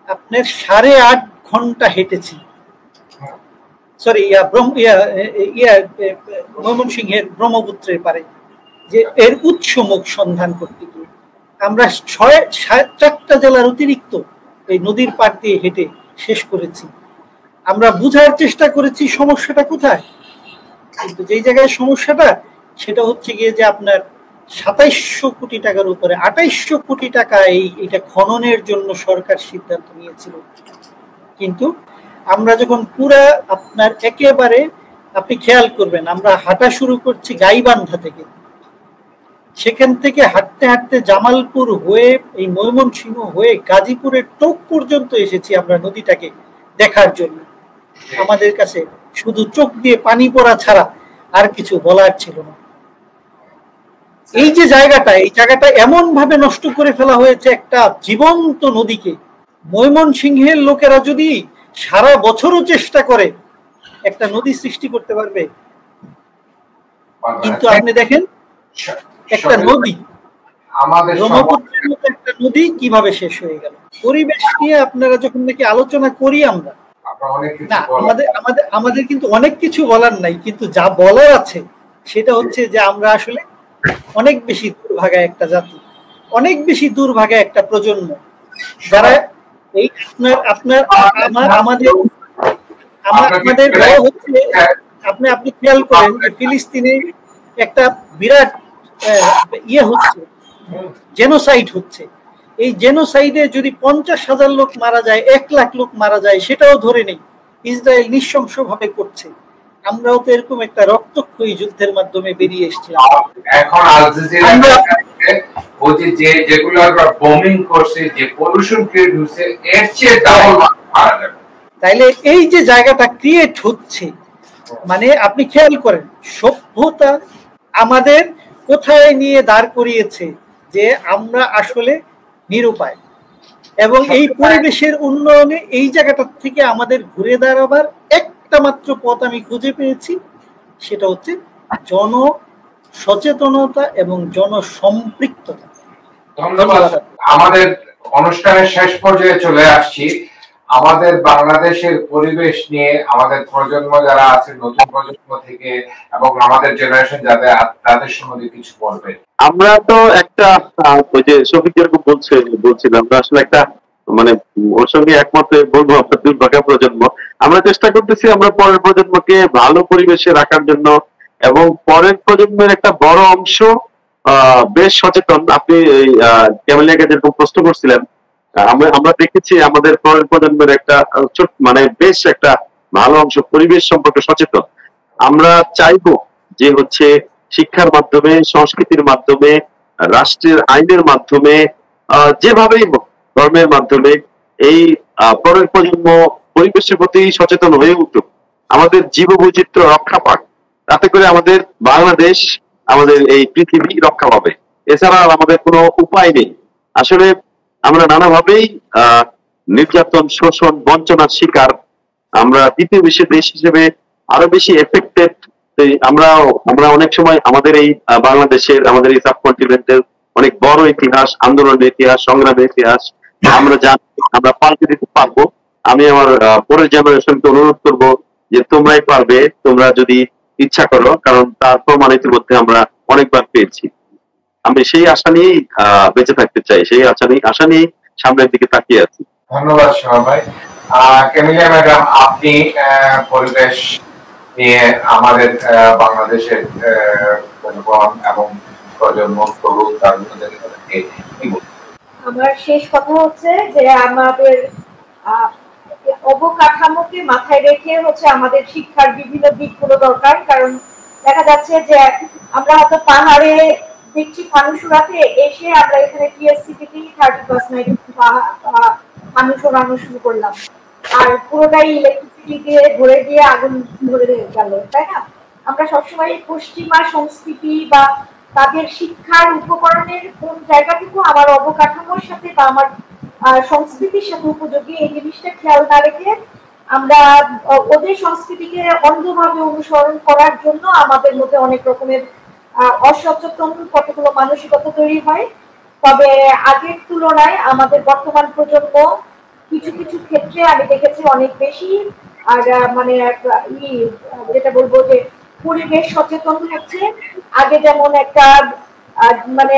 আপনার 8.5 ঘন্টা হেঁটেছি, সরি ময়মনসিংহের ব্রহ্মপুত্রের পারে, যে এর উৎসমুখ সন্ধান করতে গিয়ে আমরা 4টা জেলার অতিরিক্ত এই নদীর পাড় দিয়ে হেঁটে শেষ করেছি। আমরা বুঝার চেষ্টা করেছি সমস্যাটা কোথায়, কিন্তু যেই জায়গায় সমস্যাটা সেটা হচ্ছে গিয়ে যে আপনার 2700 কোটি টাকার উপরে 2800 কোটি টাকা এইটা খননের জন্য সরকার সিদ্ধান্ত নিয়েছিল। কিন্তু আমরা যখন পুরা আপনার একেবারে, আপনি খেয়াল করবেন, আমরা হাঁটা শুরু করছি গাইবান্ধা থেকে, সেখান থেকে হাঁটতে হাঁটতে জামালপুর হয়ে এই ময়মনসিংহ হয়ে গাজীপুরের টোপ পর্যন্ত এসেছি আমরা নদীটাকে দেখার জন্য। আমাদের কাছে শুধু চোখ দিয়ে পানি পড়া ছাড়া আর কিছু বলার ছিল না। এই যে জায়গাটা, এই জায়গাটা এমন ভাবে নষ্ট করে ফেলা হয়েছে একটা জীবন্ত নদীকে। ময়মনসিংহের লোকেরা যদি সারা বছরও চেষ্টা করে একটা নদী সৃষ্টি করতে পারবে, কিন্তু আপনি দেখেন একটা নদী, ব্রহ্মপুত্রের মতো একটা নদী কিভাবে শেষ হয়ে গেল। পরিবেশ নিয়ে আপনারা যখন নাকি আলোচনা করি আমরা, না আমাদের কিন্তু অনেক কিছু বলার নাই, কিন্তু যা বলার আছে সেটা হচ্ছে যে আমরা আসলে অনেক বেশি দুর্ভাগা একটা জাতি, অনেক বেশি দুর্ভাগা একটা প্রজন্ম, যারা এই আমাদের বড় হচ্ছে। আপনি খেয়াল করেন যে ফিলিস্তিনে একটা বিরাট ইয়ে হচ্ছে, জেনোসাইড হচ্ছে। এই জেনোসাইডে যদি 50,000 লোক মারা যায়, 1 লাখ লোক মারা যায়, সেটাও ধরে নেই, ইসরায়েল নৃশংসভাবে করছে। আমরাও তো এরকম একটা রক্তক্ষয়ী যুদ্ধের মাধ্যমে বেরিয়ে এসেছিলাম। এখন আল জাজিরা যেগুলো বোমিং করছে, যে পলিউশন ক্রিয়েট হচ্ছে, এর চেয়ে ডাবল মারা যাবে। তাইলে এই যে জায়গাটা ক্রিয়েট হচ্ছে, মানে আপনি খেয়াল করেন সভ্যতা আমাদের কোথায় নিয়ে দাঁড় করিয়েছে, যে আমরা আসলে নিরুপায়, এবং এই পরিবেশের উন্নয়নে এই জায়গাটা থেকে আমাদের ঘুরে দাঁড়াবার একটা মাত্র পথ আমি খুঁজে পেয়েছি, সেটা হচ্ছে জন সচেতনতা এবং জনসম্পৃক্ততা। ধন্যবাদ। আমাদের অনুষ্ঠানের শেষ পর্যায়ে চলে আসছি। আমাদের বাংলাদেশের পরিবেশ নিয়ে আমাদের প্রজন্ম যারা আছে, নতুন প্রজন্ম থেকে এবং আমাদের জেনারেশন যাদের, তাদের সম্বন্ধে কিছু বলবেন। আমরা তো একটা ওই যে শফিক যেরকম বলছিলাম, আসলে একটা মানে ওর সঙ্গে একমত বলবো, আমরা দুর্ভাগা প্রজন্ম। আমরা চেষ্টা করতেছি আমরা পরের প্রজন্মকে ভালো পরিবেশে রাখার জন্য, এবং পরের প্রজন্মের একটা বড় অংশ বেশ সচেতন। আপনি ক্যামেলিয়াকে যেরকম প্রশ্ন করছিলেন, আমরা দেখেছি আমাদের পরের প্রজন্মের একটা মানে বেশ একটা ভালো অংশ পরিবেশ সম্পর্কে সচেতন। আমরা চাইবো যে হচ্ছে শিক্ষার মাধ্যমে, সংস্কৃতির মাধ্যমে, রাষ্ট্রের আইনের মাধ্যমে, যেভাবেই হোক, ধর্মের মাধ্যমে এই পরের প্রজন্ম পরিবেশের প্রতি সচেতন হয়ে উঠুক, আমাদের জীববৈচিত্র্য রক্ষা পাক। তাতে করে আমাদের বাংলাদেশ, আমাদের এই পৃথিবী রক্ষা পাবে। এছাড়া আমাদের কোনো উপায় নেই। আসলে আমরা নানাভাবেই নির্যাতন, শোষণ, বঞ্চনার শিকার। আমরা দ্বিতীয় বিশ্বের দেশ হিসেবে আরো বেশি এফেক্টেড। আমরা অনেক সময় আমাদের এই বাংলাদেশের, আমাদের এই সাবকন্টিনেন্টের অনেক বড় ইতিহাস, আন্দোলনের ইতিহাস, সংগ্রামের ইতিহাস আমরা জানি, আমরা পাল্টে দিতে পারবো। আমি আমার পরের জেনারেশনকে অনুরোধ করবো যে তোমরাই পারবে, তোমরা যদি ইচ্ছা করো, কারণ তার প্রমাণ ইতিমধ্যে আমরা অনেকবার পেয়েছি। আমি সেই আশা নিয়েই বেঁচে থাকতে চাই, সেই আশা নিয়েই সামনের দিকে তাকিয়ে আছি। ধন্যবাদ সোমা ভাই। ক্যামেলিয়া ম্যাডাম, আপনি পরিবেশ নিয়ে আমাদের বাংলাদেশের জনগণ এবং প্রজন্ম আমার শেষ কথা হচ্ছে যে আমাদের অবকাঠামোকে মাথায় রেখে হচ্ছে আমাদের শিক্ষার বিভিন্ন দিকগুলো দরকার। কারণ দেখা যাচ্ছে যে আমরা হয়তো পাহাড়ে দেখছি ফানুসুরাতে, এসে আমরা এখানে টিএসসি থেকেই 30% ফানুস শুরু করলাম, আর পুরোটাই ইলেকট্রিসিটি দিয়ে ভরে দিয়ে আগুন ধরে গেল, তাই না? আমরা সবসময় পশ্চিমা সংস্কৃতি বা তাদের শিক্ষার উপকরণের কোন জায়গাটুকু আমার অবকাঠামোর সাথে বা আমার সংস্কৃতির সাথে উপযোগী, এই জিনিসটা খেয়াল না রেখে আমরা ওদের সংস্কৃতিকে অন্ধভাবে অনুসরণ করার জন্য আমাদের মধ্যে অনেক রকমের অসচেতন কতগুলো মানসিকতা তৈরি হয়। তবে আগের তুলনায় আমাদের বর্তমান প্রজন্ম কিছু কিছু ক্ষেত্রে আমি দেখেছি অনেক বেশি আর মানে যেটা বলবো যে পরিবেশ সচেতন হচ্ছে। আগে যেমন একটা মানে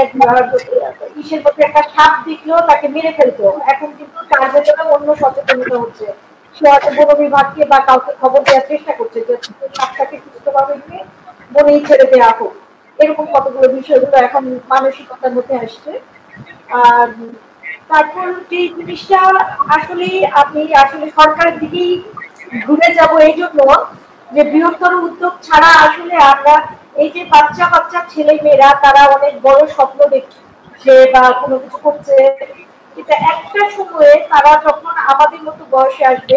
ইসের মধ্যে একটা সাপ দেখলেও তাকে মেরে ফেলতো, এখন কিন্তু তার ভেতরে অন্য সচেতনতা হচ্ছে। সে হয়তো বন বিভাগকে বা কাউকে খবর দেওয়ার চেষ্টা করছে যে সাপটাকে সুস্থভাবে নিয়ে বনেই ছেড়ে দেওয়া হোক। এরকম কতগুলো বিষয়গুলো এখন মানসিকতার মধ্যে আসছে। আর তারপর যে জিনিসটা আসলে আমি আসলে সরকারের দিকেই ঘুরে যাব এই জন্য যে বৃহত্তর উদ্যোগ ছাড়া আসলে আমরা এই যে বাচ্চা ছেলে মেয়েরা তারা অনেক বড় স্বপ্ন দেখছে বা কোনো কিছু করছে, এটা একটা সময়ে তারা যখন আমাদের মতো বয়সে আসবে,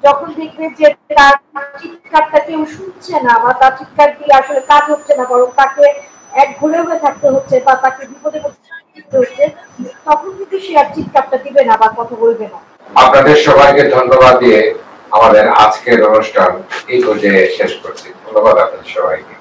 যখন দেখবে যে তার চিৎকারটা কেউ শুনছে না বা তার চিৎকার দিয়ে আসলে কাজ হচ্ছে না, বরং তাকে এক ঘুরে হয়ে থাকতে হচ্ছে বা তাকে বিপদে পড়তে হচ্ছে, তখন কিন্তু সে আর চিৎকারটা দিবে না বা কথা বলবে না। আপনাদের সবাইকে ধন্যবাদ দিয়ে আমাদের আজকের অনুষ্ঠান এই পর্যায়ে শেষ করছি। ধন্যবাদ আপনাদের সবাইকে।